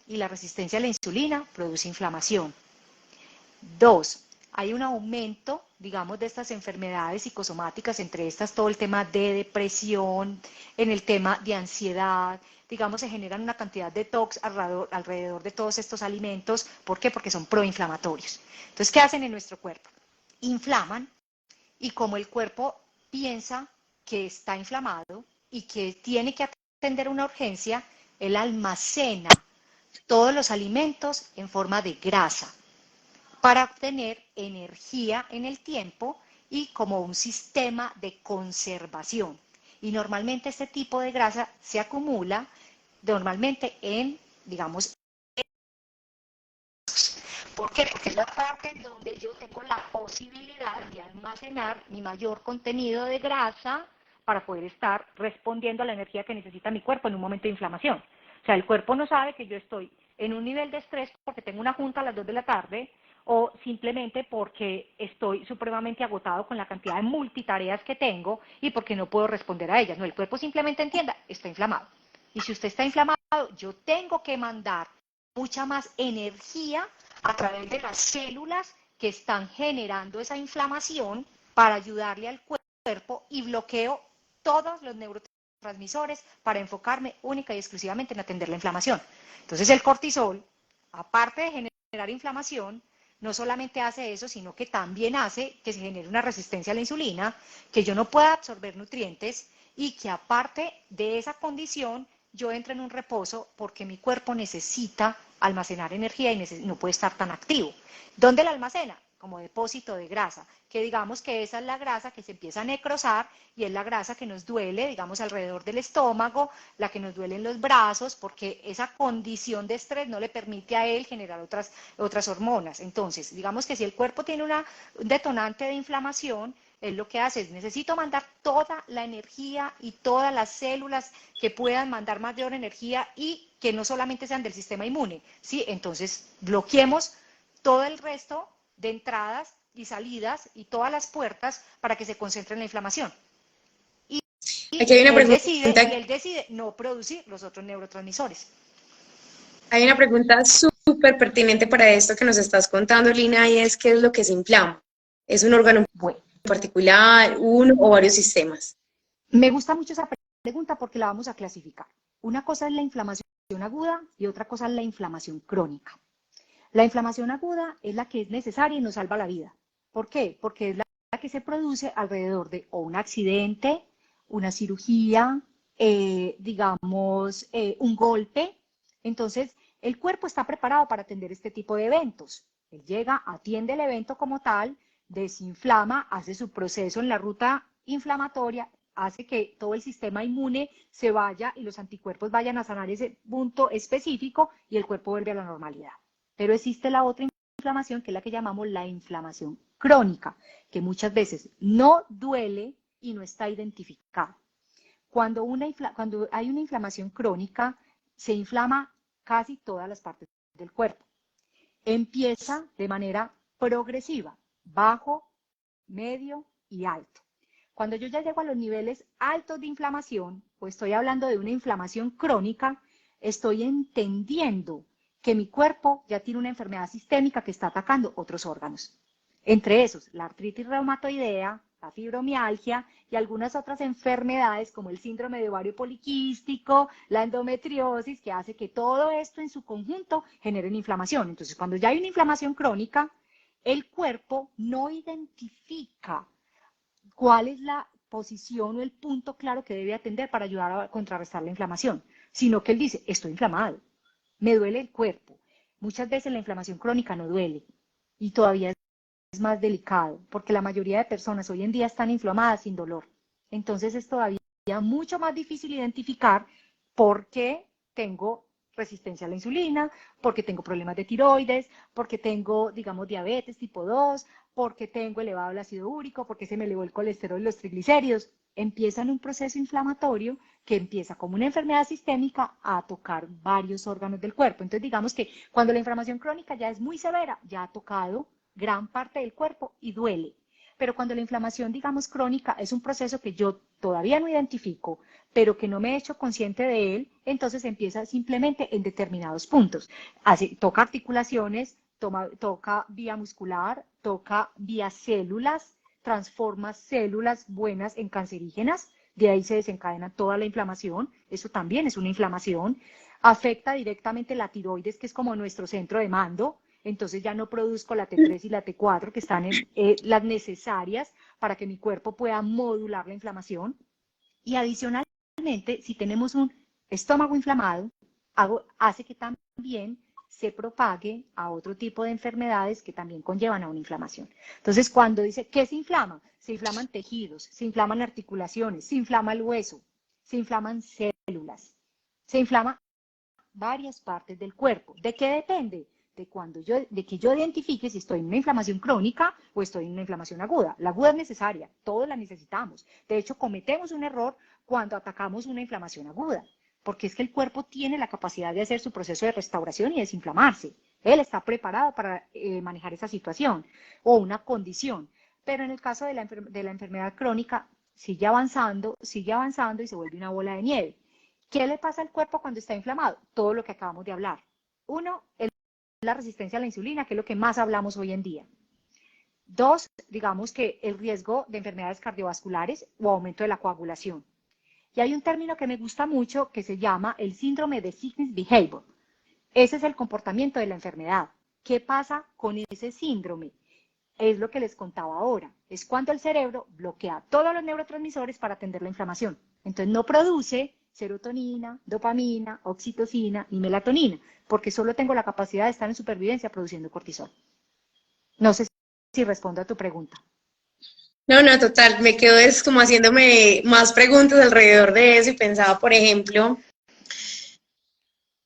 y la resistencia a la insulina produce inflamación. Dos, hay un aumento, digamos, de estas enfermedades psicosomáticas, entre estas todo el tema de depresión, en el tema de ansiedad, digamos, se generan una cantidad de tox alrededor de todos estos alimentos. ¿Por qué? Porque son proinflamatorios. Entonces, ¿qué hacen en nuestro cuerpo? Inflaman y como el cuerpo piensa que está inflamado y que tiene que atender una urgencia, él almacena todos los alimentos en forma de grasa para obtener energía en el tiempo y como un sistema de conservación. Y normalmente este tipo de grasa se acumula normalmente en, digamos, ¿por qué? Porque es la parte donde yo tengo la posibilidad de almacenar mi mayor contenido de grasa para poder estar respondiendo a la energía que necesita mi cuerpo en un momento de inflamación. O sea, el cuerpo no sabe que yo estoy en un nivel de estrés porque tengo una junta a las 2 de la tarde o simplemente porque estoy supremamente agotado con la cantidad de multitareas que tengo y porque no puedo responder a ellas. No, el cuerpo simplemente entienda, está inflamado. Y si usted está inflamado, yo tengo que mandar mucha más energía a través de las células que están generando esa inflamación para ayudarle al cuerpo y bloqueo todos los neurotransmisores para enfocarme única y exclusivamente en atender la inflamación. Entonces el cortisol, aparte de generar inflamación, no solamente hace eso, sino que también hace que se genere una resistencia a la insulina, que yo no pueda absorber nutrientes y que aparte de esa condición yo entro en un reposo porque mi cuerpo necesita almacenar energía y no puede estar tan activo. ¿Dónde la almacena? Como depósito de grasa, que digamos que esa es la grasa que se empieza a necrosar y es la grasa que nos duele, digamos, alrededor del estómago, la que nos duele en los brazos, porque esa condición de estrés no le permite a él generar otras hormonas. Entonces, digamos que si el cuerpo tiene un detonante de inflamación, él lo que hace es, necesito mandar toda la energía y todas las células que puedan mandar mayor energía y que no solamente sean del sistema inmune, ¿sí? Entonces, bloqueemos todo el resto de entradas y salidas y todas las puertas para que se concentre en la inflamación. Y, Aquí hay una él decide no producir los otros neurotransmisores. hay una pregunta súper pertinente para esto que nos estás contando, Lina, y es ¿qué es lo que se inflama? ¿Es un órgano en Bueno, particular, uno o varios sistemas? me gusta mucho esa pregunta porque la vamos a clasificar. Una cosa es la inflamación aguda y otra cosa es la inflamación crónica. La inflamación aguda es la que es necesaria y nos salva la vida. ¿Por qué? Porque es la que se produce alrededor de o un accidente, una cirugía, digamos, un golpe. Entonces, el cuerpo está preparado para atender este tipo de eventos. Él llega, atiende el evento como tal, desinflama, hace su proceso en la ruta inflamatoria, hace que todo el sistema inmune se vaya y los anticuerpos vayan a sanar ese punto específico y el cuerpo vuelve a la normalidad. Pero existe la otra inflamación, que es la que llamamos la inflamación crónica, que muchas veces no duele y no está identificada. Cuando hay una inflamación crónica, se inflama casi todas las partes del cuerpo. Empieza de manera progresiva, bajo, medio y alto. Cuando yo ya llego a los niveles altos de inflamación, o estoy hablando de una inflamación crónica, estoy entendiendo que mi cuerpo ya tiene una enfermedad sistémica que está atacando otros órganos. Entre esos, la artritis reumatoidea, la fibromialgia y algunas otras enfermedades como el síndrome de ovario poliquístico, la endometriosis, que hace que todo esto en su conjunto genere una inflamación. Entonces, cuando ya hay una inflamación crónica, el cuerpo no identifica cuál es la posición o el punto claro que debe atender para ayudar a contrarrestar la inflamación, sino que él dice, estoy inflamado, me duele el cuerpo. Muchas veces la inflamación crónica no duele y todavía es más delicado, porque la mayoría de personas hoy en día están inflamadas sin dolor. Entonces es todavía mucho más difícil identificar por qué tengo resistencia a la insulina, porque tengo problemas de tiroides, porque tengo, digamos, diabetes tipo 2, porque tengo elevado el ácido úrico, porque se me elevó el colesterol y los triglicéridos. Empiezan un proceso inflamatorio que empieza como una enfermedad sistémica a tocar varios órganos del cuerpo. Entonces digamos que cuando la inflamación crónica ya es muy severa, ya ha tocado gran parte del cuerpo y duele. Pero cuando la inflamación, digamos, crónica es un proceso que yo todavía no identifico, pero que no me he hecho consciente de él, entonces empieza simplemente en determinados puntos. Toca articulaciones, toca vía muscular, toca vía células, transforma células buenas en cancerígenas, de ahí se desencadena toda la inflamación, eso también es una inflamación, afecta directamente la tiroides, que es como nuestro centro de mando, entonces ya no produzco la T3 y la T4, que están las necesarias para que mi cuerpo pueda modular la inflamación. Y adicionalmente, si tenemos un estómago inflamado, hace que también se propague a otro tipo de enfermedades que también conllevan a una inflamación. Entonces, cuando dice, ¿qué se inflama? Se inflaman tejidos, se inflaman articulaciones, se inflama el hueso, se inflaman células, se inflama varias partes del cuerpo. ¿De qué depende? De que yo identifique si estoy en una inflamación crónica o estoy en una inflamación aguda. La aguda es necesaria, todos la necesitamos. De hecho, cometemos un error cuando atacamos una inflamación aguda, porque es que el cuerpo tiene la capacidad de hacer su proceso de restauración y desinflamarse. Él está preparado para manejar esa situación o una condición. Pero en el caso de la enfermedad crónica, sigue avanzando y se vuelve una bola de nieve. ¿Qué le pasa al cuerpo cuando está inflamado? Todo lo que acabamos de hablar. Uno, la resistencia a la insulina, que es lo que más hablamos hoy en día. Dos, digamos que el riesgo de enfermedades cardiovasculares o aumento de la coagulación. Y hay un término que me gusta mucho que se llama el síndrome de sickness behavior. Ese es el comportamiento de la enfermedad. ¿Qué pasa con ese síndrome? Es lo que les contaba ahora. Es cuando el cerebro bloquea todos los neurotransmisores para atender la inflamación. Entonces no produce serotonina, dopamina, oxitocina y melatonina, porque solo tengo la capacidad de estar en supervivencia produciendo cortisol. No sé si respondo a tu pregunta. No, no, total, me quedo es como haciéndome más preguntas alrededor de eso y pensaba, por ejemplo,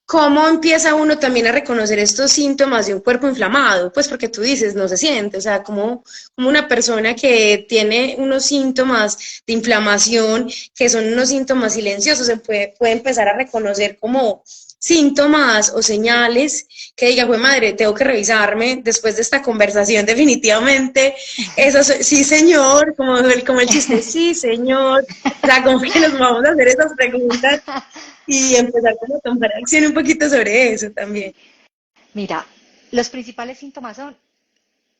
¿cómo empieza uno también a reconocer estos síntomas de un cuerpo inflamado? Pues porque tú dices, no se siente, o sea, como una persona que tiene unos síntomas de inflamación, que son unos síntomas silenciosos, puede empezar a reconocer como síntomas o señales que diga, pues madre, tengo que revisarme después de esta conversación definitivamente. Eso, sí, señor, como el chiste, sí, señor. O sea, como que nos vamos a hacer esas preguntas y empezar como a tomar acción un poquito sobre eso también. Mira, los principales síntomas son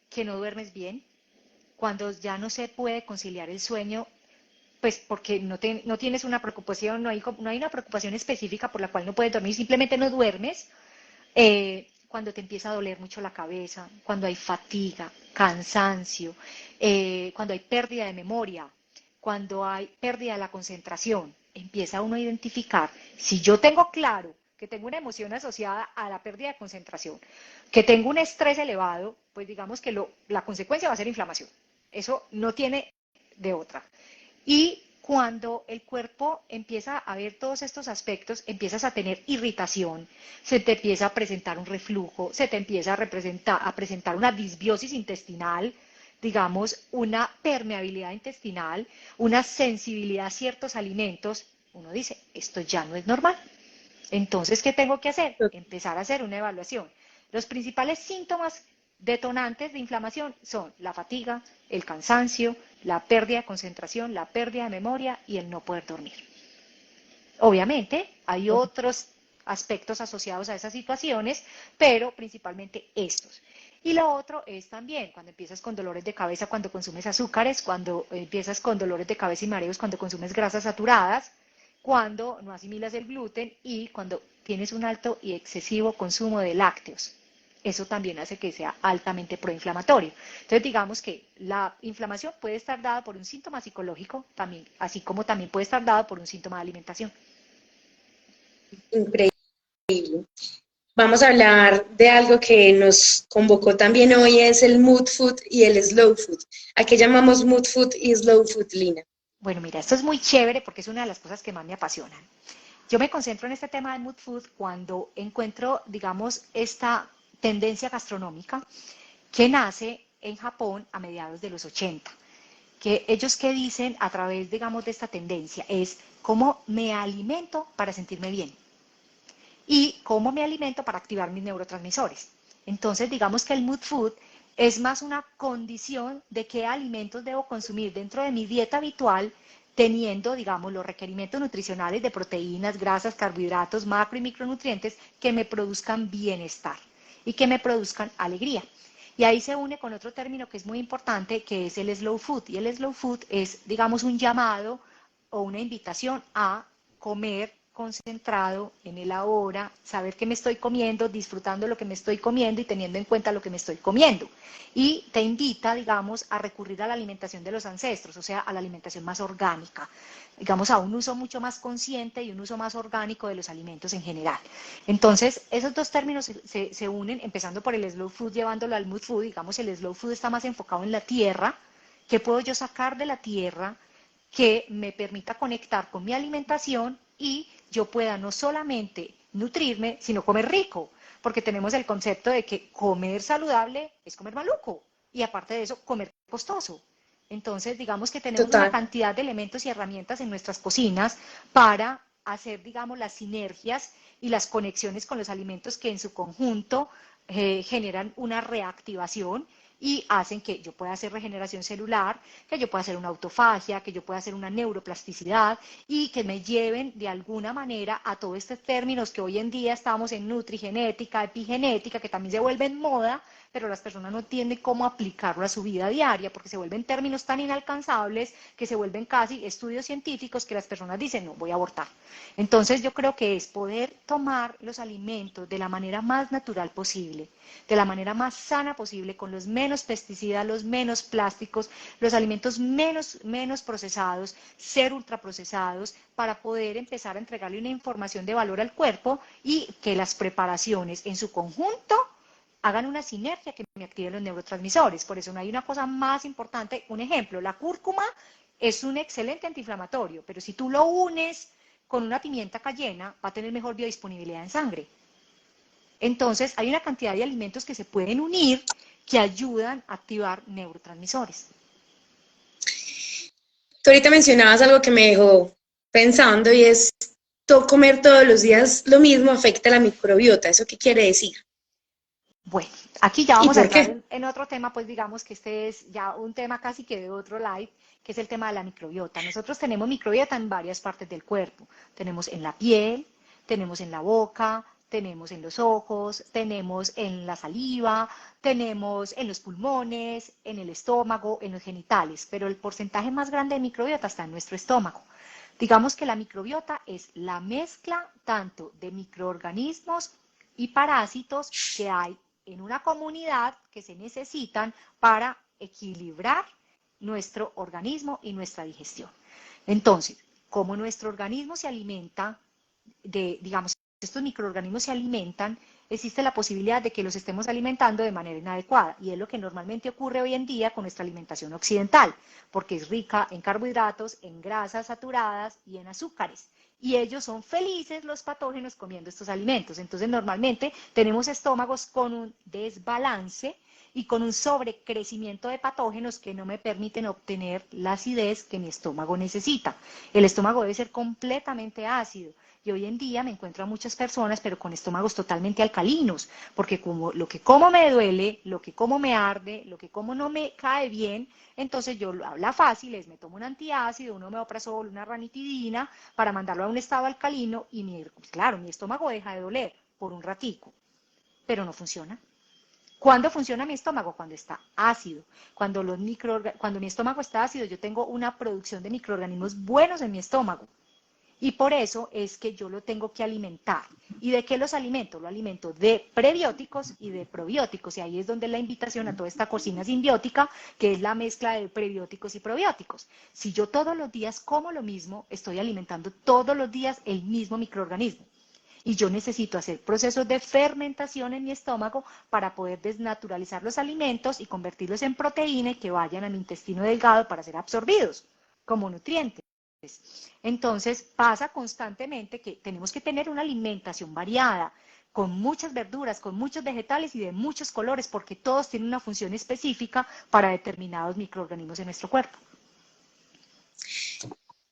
que no duermes bien, cuando ya no se puede conciliar el sueño, pues porque no tienes una preocupación, no hay una preocupación específica por la cual no puedes dormir, simplemente no duermes, cuando te empieza a doler mucho la cabeza, cuando hay fatiga, cansancio, cuando hay pérdida de memoria, cuando hay pérdida de la concentración, empieza uno a identificar, si yo tengo claro que tengo una emoción asociada a la pérdida de concentración, que tengo un estrés elevado, pues digamos que la consecuencia va a ser inflamación. Eso no tiene de otra. Y cuando el cuerpo empieza a ver todos estos aspectos, empiezas a tener irritación, se te empieza a presentar un reflujo, se te empieza a presentar una disbiosis intestinal, digamos, una permeabilidad intestinal, una sensibilidad a ciertos alimentos, uno dice, esto ya no es normal. Entonces, ¿qué tengo que hacer? Empezar a hacer una evaluación. Los principales síntomas detonantes de inflamación son la fatiga, el cansancio, la pérdida de concentración, la pérdida de memoria y el no poder dormir. Obviamente, hay otros aspectos asociados a esas situaciones, pero principalmente estos. Y lo otro es también cuando empiezas con dolores de cabeza, cuando consumes azúcares, cuando empiezas con dolores de cabeza y mareos, cuando consumes grasas saturadas, cuando no asimilas el gluten y cuando tienes un alto y excesivo consumo de lácteos. Eso también hace que sea altamente proinflamatorio. Entonces, digamos que la inflamación puede estar dada por un síntoma psicológico, también, así como también puede estar dada por un síntoma de alimentación. Increíble. Vamos a hablar de algo que nos convocó también hoy, es el mood food y el slow food. ¿A qué llamamos mood food y slow food, Lina? Bueno, mira, esto es muy chévere porque es una de las cosas que más me apasionan. Yo me concentro en este tema del mood food cuando encuentro, digamos, esta tendencia gastronómica que nace en Japón a mediados de los 80. Que ellos que dicen a través, digamos, de esta tendencia es cómo me alimento para sentirme bien y cómo me alimento para activar mis neurotransmisores. Entonces, digamos que el mood food es más una condición de qué alimentos debo consumir dentro de mi dieta habitual, teniendo, digamos, los requerimientos nutricionales de proteínas, grasas, carbohidratos, macro y micronutrientes que me produzcan bienestar y que me produzcan alegría. Y ahí se une con otro término que es muy importante, que es el slow food. Y el slow food es, digamos, un llamado o una invitación a comer concentrado en el ahora, saber qué me estoy comiendo, disfrutando lo que me estoy comiendo y teniendo en cuenta lo que me estoy comiendo. Y te invita, digamos, a recurrir a la alimentación de los ancestros, o sea, a la alimentación más orgánica, digamos, a un uso mucho más consciente y un uso más orgánico de los alimentos en general. Entonces, esos dos términos se unen, empezando por el slow food, llevándolo al mood food. Digamos, el slow food está más enfocado en la tierra. ¿Qué puedo yo sacar de la tierra que me permita conectar con mi alimentación y yo pueda no solamente nutrirme, sino comer rico? Porque tenemos el concepto de que comer saludable es comer maluco y aparte de eso, comer costoso. Entonces, digamos que tenemos una Total. cantidad de elementos y herramientas en nuestras cocinas para hacer, digamos, las sinergias y las conexiones con los alimentos que en su conjunto generan una reactivación y hacen que yo pueda hacer regeneración celular, que yo pueda hacer una autofagia, que yo pueda hacer una neuroplasticidad y que me lleven de alguna manera a todos estos términos que hoy en día estamos en nutrigenética, epigenética, que también se vuelven moda, pero las personas no entienden cómo aplicarlo a su vida diaria porque se vuelven términos tan inalcanzables que se vuelven casi estudios científicos que las personas dicen, no, voy a abortar. Entonces yo creo que es poder tomar los alimentos de la manera más natural posible, de la manera más sana posible, con los menos pesticidas, los menos plásticos, los alimentos menos procesados, ser ultraprocesados, para poder empezar a entregarle una información de valor al cuerpo y que las preparaciones en su conjunto hagan una sinergia que me active los neurotransmisores. Por eso no hay una cosa más importante. Un ejemplo, la cúrcuma es un excelente antiinflamatorio, pero si tú lo unes con una pimienta cayena, va a tener mejor biodisponibilidad en sangre. Entonces, hay una cantidad de alimentos que se pueden unir que ayudan a activar neurotransmisores. Tú ahorita mencionabas algo que me dejó pensando y es, comer todos los días lo mismo afecta a la microbiota. ¿Eso qué quiere decir? Bueno, aquí ya ¿Y vamos a por entrar qué? en otro tema, pues digamos que este es ya un tema casi que de otro live, que es el tema de la microbiota. Nosotros tenemos microbiota en varias partes del cuerpo. Tenemos en la piel, tenemos en la boca, tenemos en los ojos, tenemos en la saliva, tenemos en los pulmones, en el estómago, en los genitales, pero el porcentaje más grande de microbiota está en nuestro estómago. Digamos que la microbiota es la mezcla tanto de microorganismos y parásitos que hay en una comunidad que se necesitan para equilibrar nuestro organismo y nuestra digestión. Entonces, como nuestro organismo se alimenta de, digamos, estos microorganismos se alimentan, existe la posibilidad de que los estemos alimentando de manera inadecuada. Y es lo que normalmente ocurre hoy en día con nuestra alimentación occidental, porque es rica en carbohidratos, en grasas saturadas y en azúcares. Y ellos son felices, los patógenos, comiendo estos alimentos. Entonces, normalmente tenemos estómagos con un desbalance y con un sobrecrecimiento de patógenos que no me permiten obtener la acidez que mi estómago necesita. El estómago debe ser completamente ácido. Y hoy en día me encuentro a muchas personas, pero con estómagos totalmente alcalinos, porque como lo que como me duele, lo que como me arde, lo que como no me cae bien, entonces yo habla fácil, me tomo un antiácido, un omeprazol, una ranitidina, para mandarlo a un estado alcalino y claro, mi estómago deja de doler por un ratico, pero no funciona. ¿Cuándo funciona mi estómago? Cuando está ácido. Cuando mi estómago está ácido, yo tengo una producción de microorganismos buenos en mi estómago. Y por eso es que yo lo tengo que alimentar. ¿Y de qué los alimento? Lo alimento de prebióticos y de probióticos. Y ahí es donde la invitación a toda esta cocina simbiótica, que es la mezcla de prebióticos y probióticos. Si yo todos los días como lo mismo, estoy alimentando todos los días el mismo microorganismo. Y yo necesito hacer procesos de fermentación en mi estómago para poder desnaturalizar los alimentos y convertirlos en proteína y que vayan a mi intestino delgado para ser absorbidos como nutrientes. Entonces pasa constantemente que tenemos que tener una alimentación variada, con muchas verduras, con muchos vegetales y de muchos colores, porque todos tienen una función específica para determinados microorganismos en nuestro cuerpo.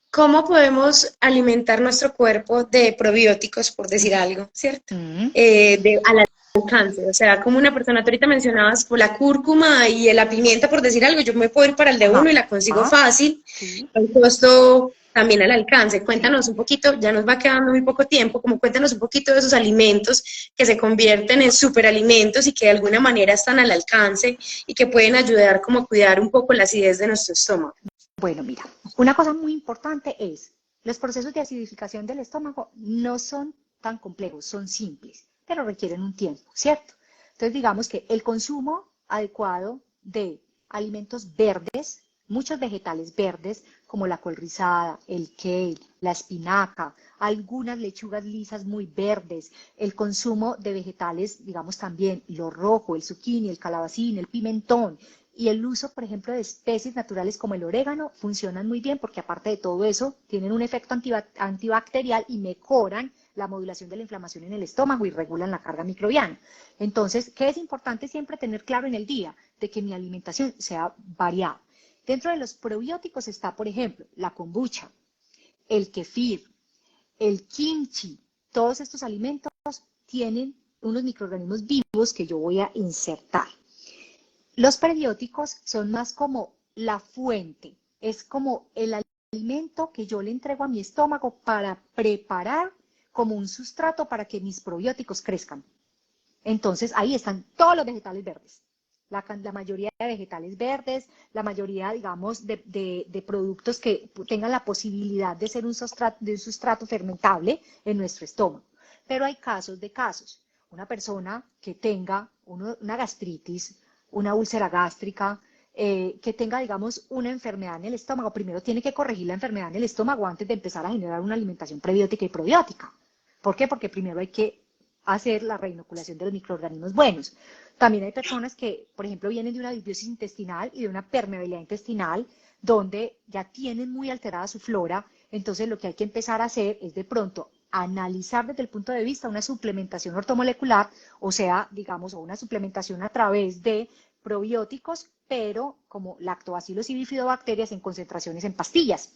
¿Cómo podemos alimentar nuestro cuerpo de probióticos, por decir algo, ¿cierto? Al alcance, o sea, como una persona, tú ahorita mencionabas por la cúrcuma y la pimienta, por decir algo, yo me puedo ir para el de uno y la consigo fácil, el costo también al alcance. Cuéntanos un poquito, ya nos va quedando muy poco tiempo, como cuéntanos un poquito de esos alimentos que se convierten en superalimentos y que de alguna manera están al alcance y que pueden ayudar como a cuidar un poco la acidez de nuestro estómago. Bueno, mira, una cosa muy importante es, los procesos de acidificación del estómago no son tan complejos, son simples, pero requieren un tiempo, ¿cierto? Entonces, digamos que el consumo adecuado de alimentos verdes, muchos vegetales verdes, como la col rizada, el kale, la espinaca, algunas lechugas lisas muy verdes, el consumo de vegetales, digamos también lo rojo, el zucchini, el calabacín, el pimentón, y el uso, por ejemplo, de especies naturales como el orégano funcionan muy bien porque aparte de todo eso, tienen un efecto antibacterial y mejoran la modulación de la inflamación en el estómago y regulan la carga microbiana. Entonces, ¿qué es importante siempre tener claro en el día? De que mi alimentación sea variada. Dentro de los probióticos está, por ejemplo, la kombucha, el kefir, el kimchi. Todos estos alimentos tienen unos microorganismos vivos que yo voy a insertar. Los prebióticos son más como la fuente, es como el alimento que yo le entrego a mi estómago para preparar como un sustrato para que mis probióticos crezcan. Entonces ahí están todos los vegetales verdes, la mayoría de vegetales verdes, la mayoría, digamos, de productos que tengan la posibilidad de ser un sustrato fermentable en nuestro estómago. Pero hay casos de casos. Una persona que tenga una gastritis, una úlcera gástrica, que tenga, digamos, una enfermedad en el estómago, primero tiene que corregir la enfermedad en el estómago antes de empezar a generar una alimentación prebiótica y probiótica. ¿Por qué? Porque primero hay que hacer la reinoculación de los microorganismos buenos. También hay personas que, por ejemplo, vienen de una disbiosis intestinal y de una permeabilidad intestinal, donde ya tienen muy alterada su flora, entonces lo que hay que empezar a hacer es de pronto analizar desde el punto de vista una suplementación ortomolecular, o sea, digamos, o una suplementación a través de probióticos, pero como lactobacillus y bifidobacterias en concentraciones en pastillas.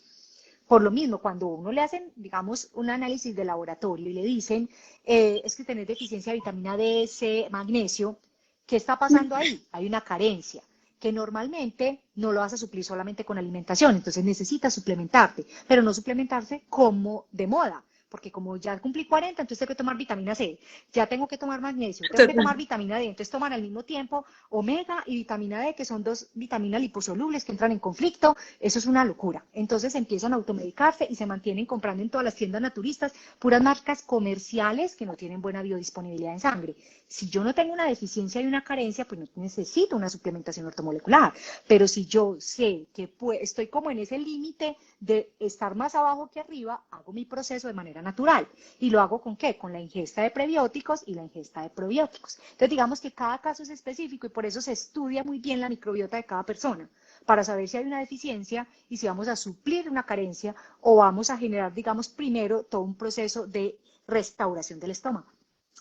Por lo mismo, cuando uno le hacen, digamos, un análisis de laboratorio y le dicen, es que tenés deficiencia de vitamina D, C, magnesio, ¿qué está pasando ahí? Hay una carencia que normalmente no lo vas a suplir solamente con alimentación, entonces necesitas suplementarte, pero no suplementarse como de moda, porque como ya cumplí 40, entonces tengo que tomar vitamina C, ya tengo que tomar magnesio, tengo que tomar vitamina D, entonces toman al mismo tiempo omega y vitamina D, que son dos vitaminas liposolubles que entran en conflicto, eso es una locura. Entonces empiezan a automedicarse y se mantienen comprando en todas las tiendas naturistas puras marcas comerciales que no tienen buena biodisponibilidad en sangre. Si yo no tengo una deficiencia y una carencia, pues no necesito una suplementación ortomolecular, pero si yo sé que estoy como en ese límite de estar más abajo que arriba, hago mi proceso de manera natural. ¿Y lo hago con qué? Con la ingesta de prebióticos y la ingesta de probióticos. Entonces digamos que cada caso es específico y por eso se estudia muy bien la microbiota de cada persona, para saber si hay una deficiencia y si vamos a suplir una carencia o vamos a generar, digamos, primero todo un proceso de restauración del estómago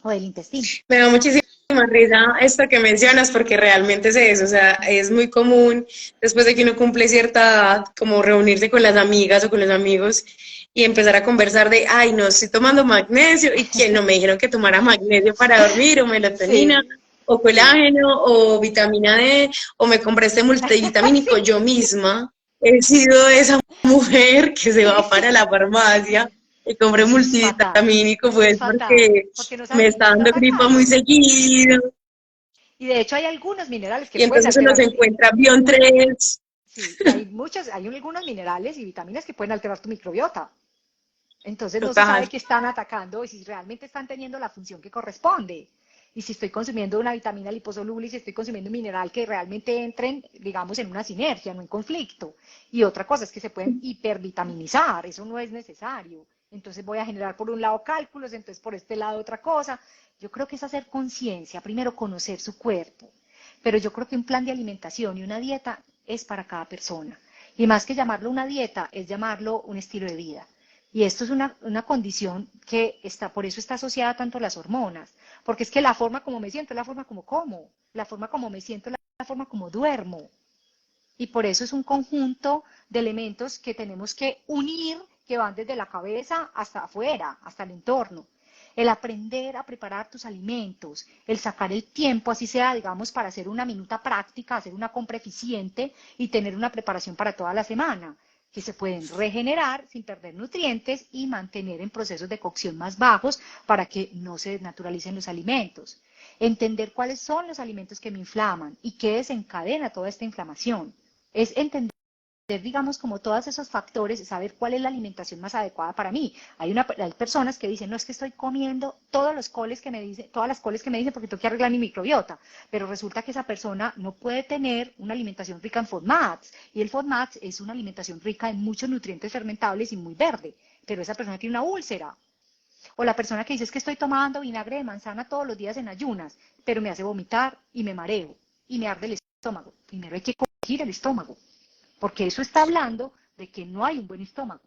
o del intestino. Me da muchísima risa esto que mencionas porque realmente es eso, o sea, es muy común después de que uno cumple cierta edad, como reunirse con las amigas o con los amigos y empezar a conversar de, ay, no, estoy tomando magnesio, y que no me dijeron que tomara magnesio para dormir, o melatonina, Sí, o sí, colágeno, o vitamina D, o me compré este multivitamínico sí, yo misma. He sido esa mujer que se va para la farmacia y compré eso multivitamínico, pues, es fatal, porque porque no me sabes ni qué está está dando gripa muy pasando. seguido, Y de hecho hay algunos minerales que y pueden entonces uno alterar se encuentra Bion 3, sí, y hay algunos minerales y vitaminas que pueden alterar tu microbiota. Entonces no se sabe total. qué están atacando y si realmente están teniendo la función que corresponde. Y si estoy consumiendo una vitamina liposoluble y si estoy consumiendo un mineral que realmente entren, digamos, en una sinergia, no en conflicto. Y otra cosa es que se pueden hipervitaminizar, eso no es necesario. Entonces voy a generar por un lado cálculos, entonces por este lado otra cosa. Yo creo que es hacer conciencia, primero conocer su cuerpo. Pero yo creo que un plan de alimentación y una dieta es para cada persona. Y más que llamarlo una dieta, es llamarlo un estilo de vida. Y esto es una condición que está, por eso está asociada tanto a las hormonas, porque es que la forma como me siento es la forma como como, la forma como me siento es la forma como duermo. Y por eso es un conjunto de elementos que tenemos que unir, que van desde la cabeza hasta afuera, hasta el entorno. El aprender a preparar tus alimentos, el sacar el tiempo, así sea, digamos, para hacer una minuta práctica, hacer una compra eficiente y tener una preparación para toda la semana, que se pueden regenerar sin perder nutrientes y mantener en procesos de cocción más bajos para que no se desnaturalicen los alimentos. Entender cuáles son los alimentos que me inflaman y qué desencadena toda esta inflamación. Es entender, digamos, como todos esos factores, saber cuál es la alimentación más adecuada para mí. Hay personas que dicen, no es que estoy comiendo todos los coles que me dicen, todas las coles que me dicen porque tengo que arreglar mi microbiota, pero resulta que esa persona no puede tener una alimentación rica en FODMAPs, y el FODMAPs es una alimentación rica en muchos nutrientes fermentables y muy verde, pero esa persona tiene una úlcera. O la persona que dice es que estoy tomando vinagre de manzana todos los días en ayunas, pero me hace vomitar y me mareo y me arde el estómago. Primero hay que corregir el estómago, porque eso está hablando de que no hay un buen estómago.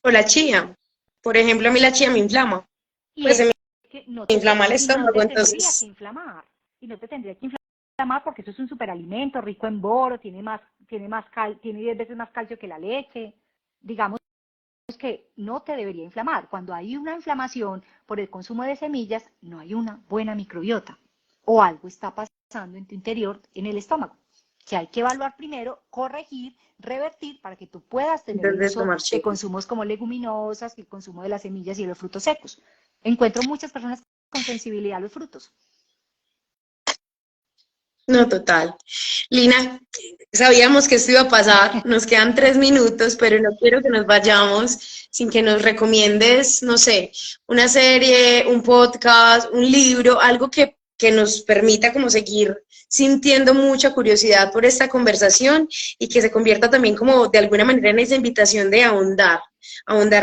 O la chía. Por ejemplo, a mí la chía me inflama. Y Pues se es me que no te, inflama el y no te estómago, tendría que entonces, inflamar. Y no te tendría que inflamar porque eso es un superalimento rico en boro, tiene 10 veces más calcio que la leche. Digamos que no te debería inflamar. Cuando hay una inflamación por el consumo de semillas, no hay una buena microbiota. O algo está pasando en tu interior, en el estómago, que hay que evaluar primero, corregir, revertir para que tú puedas tener el antes de uso tomar de chía. consumos como leguminosas, el consumo de las semillas y de los frutos secos. Encuentro muchas personas con sensibilidad a los frutos. No, total. Lina, sabíamos que esto iba a pasar, nos quedan 3 minutos, pero no quiero que nos vayamos sin que nos recomiendes, no sé, una serie, un podcast, un libro, algo que nos permita como seguir sintiendo mucha curiosidad por esta conversación y que se convierta también como de alguna manera en esa invitación de ahondar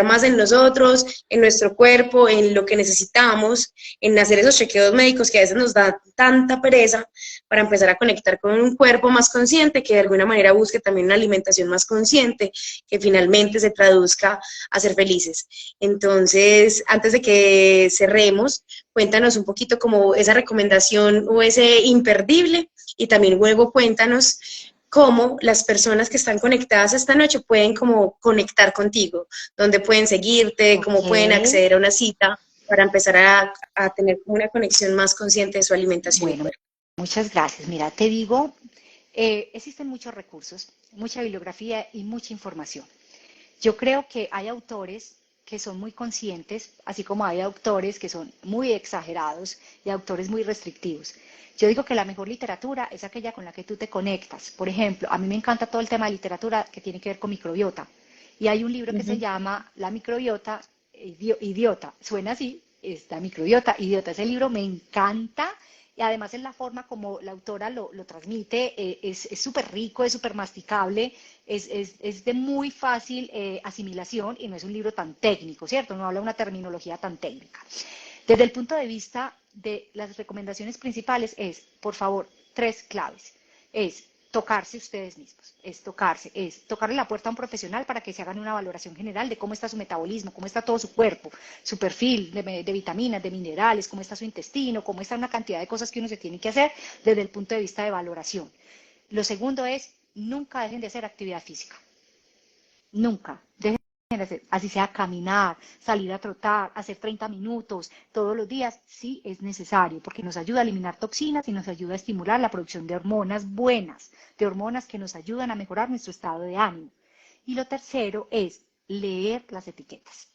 más en nosotros, en nuestro cuerpo, en lo que necesitamos, en hacer esos chequeos médicos que a veces nos da tanta pereza para empezar a conectar con un cuerpo más consciente que de alguna manera busque también una alimentación más consciente que finalmente se traduzca a ser felices. Entonces, antes de que cerremos, cuéntanos un poquito como esa recomendación o ese imperdible y también luego cuéntanos cómo las personas que están conectadas esta noche pueden como conectar contigo, dónde pueden seguirte, Ok, cómo pueden acceder a una cita para empezar a tener una conexión más consciente de su alimentación y bueno, cuerpo. muchas gracias. Mira, te digo, existen muchos recursos, mucha bibliografía y mucha información. Yo creo que hay autores que son muy conscientes, así como hay autores que son muy exagerados y autores muy restrictivos. Yo digo que la mejor literatura es aquella con la que tú te conectas. Por ejemplo, a mí me encanta todo el tema de literatura que tiene que ver con microbiota. Y hay un libro que se Uh-huh. llama La microbiota idiota. Suena así, es La microbiota idiota. Ese libro me encanta y además en la forma como la autora lo transmite, es súper rico, es súper masticable, es de muy fácil asimilación y no es un libro tan técnico, ¿cierto? No habla una terminología tan técnica. Desde el punto de vista de las recomendaciones principales es, por favor, 3 claves. Es tocarse ustedes mismos, es tocarle la puerta a un profesional para que se hagan una valoración general de cómo está su metabolismo, cómo está todo su cuerpo, su perfil de vitaminas, de minerales, cómo está su intestino, cómo está una cantidad de cosas que uno se tiene que hacer desde el punto de vista de valoración. Lo segundo es, nunca dejen de hacer actividad física, nunca dejen así sea caminar, salir a trotar, hacer 30 minutos todos los días, sí es necesario, porque nos ayuda a eliminar toxinas y nos ayuda a estimular la producción de hormonas buenas, de hormonas que nos ayudan a mejorar nuestro estado de ánimo. Y lo tercero es leer las etiquetas.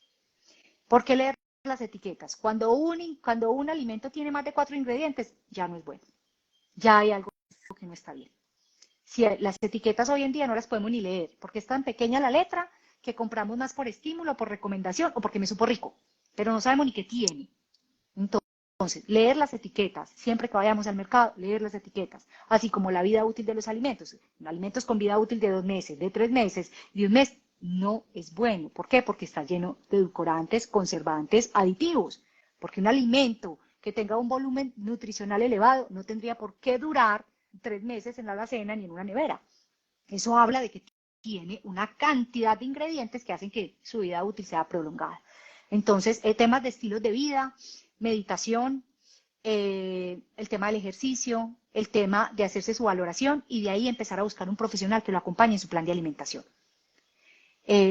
¿Por qué leer las etiquetas? Cuando un alimento tiene más de 4 ingredientes, ya no es bueno. Ya hay algo que no está bien. Si las etiquetas hoy en día no las podemos ni leer, porque es tan pequeña la letra que compramos más por estímulo, por recomendación o porque me supo rico, pero no sabemos ni qué tiene. Entonces, leer las etiquetas, siempre que vayamos al mercado, leer las etiquetas, así como la vida útil de los alimentos. Alimentos con vida útil de 2 meses, de 3 meses, de 1 mes, no es bueno. ¿Por qué? Porque está lleno de edulcorantes, conservantes, aditivos. Porque un alimento que tenga un volumen nutricional elevado no tendría por qué durar 3 meses en la alacena ni en una nevera. Eso habla de que tiene una cantidad de ingredientes que hacen que su vida útil sea prolongada. Entonces, temas de estilos de vida, meditación, el tema del ejercicio, el tema de hacerse su valoración y de ahí empezar a buscar un profesional que lo acompañe en su plan de alimentación.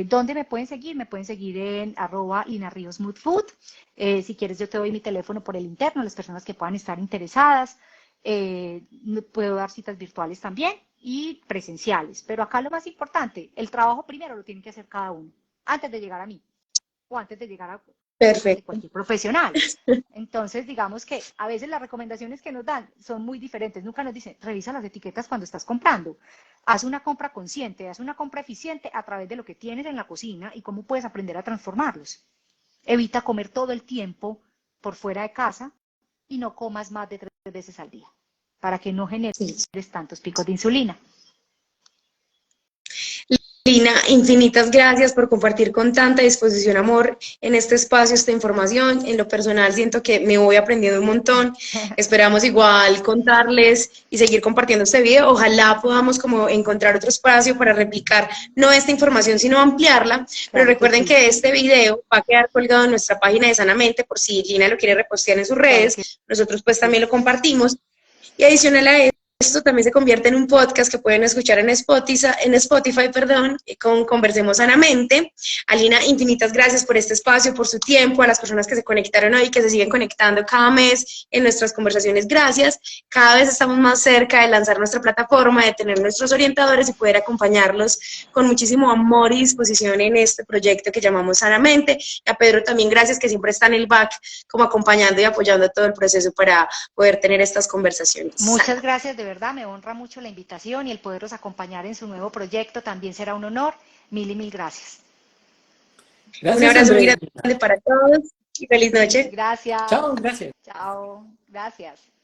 ¿Dónde me pueden seguir? Me pueden seguir en @linarriosmoodfood. Si quieres, yo te doy mi teléfono por el interno, las personas que puedan estar interesadas. Puedo dar citas virtuales también y presenciales. Pero acá lo más importante, el trabajo primero lo tiene que hacer cada uno, antes de llegar a mí o antes de llegar a Perfecto. cualquier profesional. Entonces, digamos que a veces las recomendaciones que nos dan son muy diferentes. Nunca nos dicen, revisa las etiquetas cuando estás comprando. Haz una compra consciente, haz una compra eficiente a través de lo que tienes en la cocina y cómo puedes aprender a transformarlos. Evita comer todo el tiempo por fuera de casa y no comas más de 3 veces al día, para que no generes tantos picos de insulina. Lina, infinitas gracias por compartir con tanta disposición, amor, en este espacio, esta información. En lo personal siento que me voy aprendiendo un montón. Esperamos igual contarles y seguir compartiendo este video. Ojalá podamos como encontrar otro espacio para replicar no esta información, sino ampliarla. Pero Claro que recuerden sí. que este video va a quedar colgado en nuestra página de Sanamente por si Lina lo quiere repostear en sus Claro redes. que Nosotros pues sí. también lo compartimos. Y adicional a esto también se convierte en un podcast que pueden escuchar en Spotify, con Conversemos Sanamente. Alina, infinitas gracias por este espacio, por su tiempo, a las personas que se conectaron hoy, que se siguen conectando cada mes en nuestras conversaciones, gracias. Cada vez estamos más cerca de lanzar nuestra plataforma, de tener nuestros orientadores y poder acompañarlos con muchísimo amor y disposición en este proyecto que llamamos Sanamente. Y a Pedro también gracias, que siempre está en el back como acompañando y apoyando todo el proceso para poder tener estas conversaciones. Muchas gracias, de verdad, me honra mucho la invitación y el poderos acompañar en su nuevo proyecto también será un honor. Mil y mil gracias. Un Gracias, abrazo muy Andrés. grande para todos y feliz noche. Gracias. Chao, gracias. Chao. Gracias.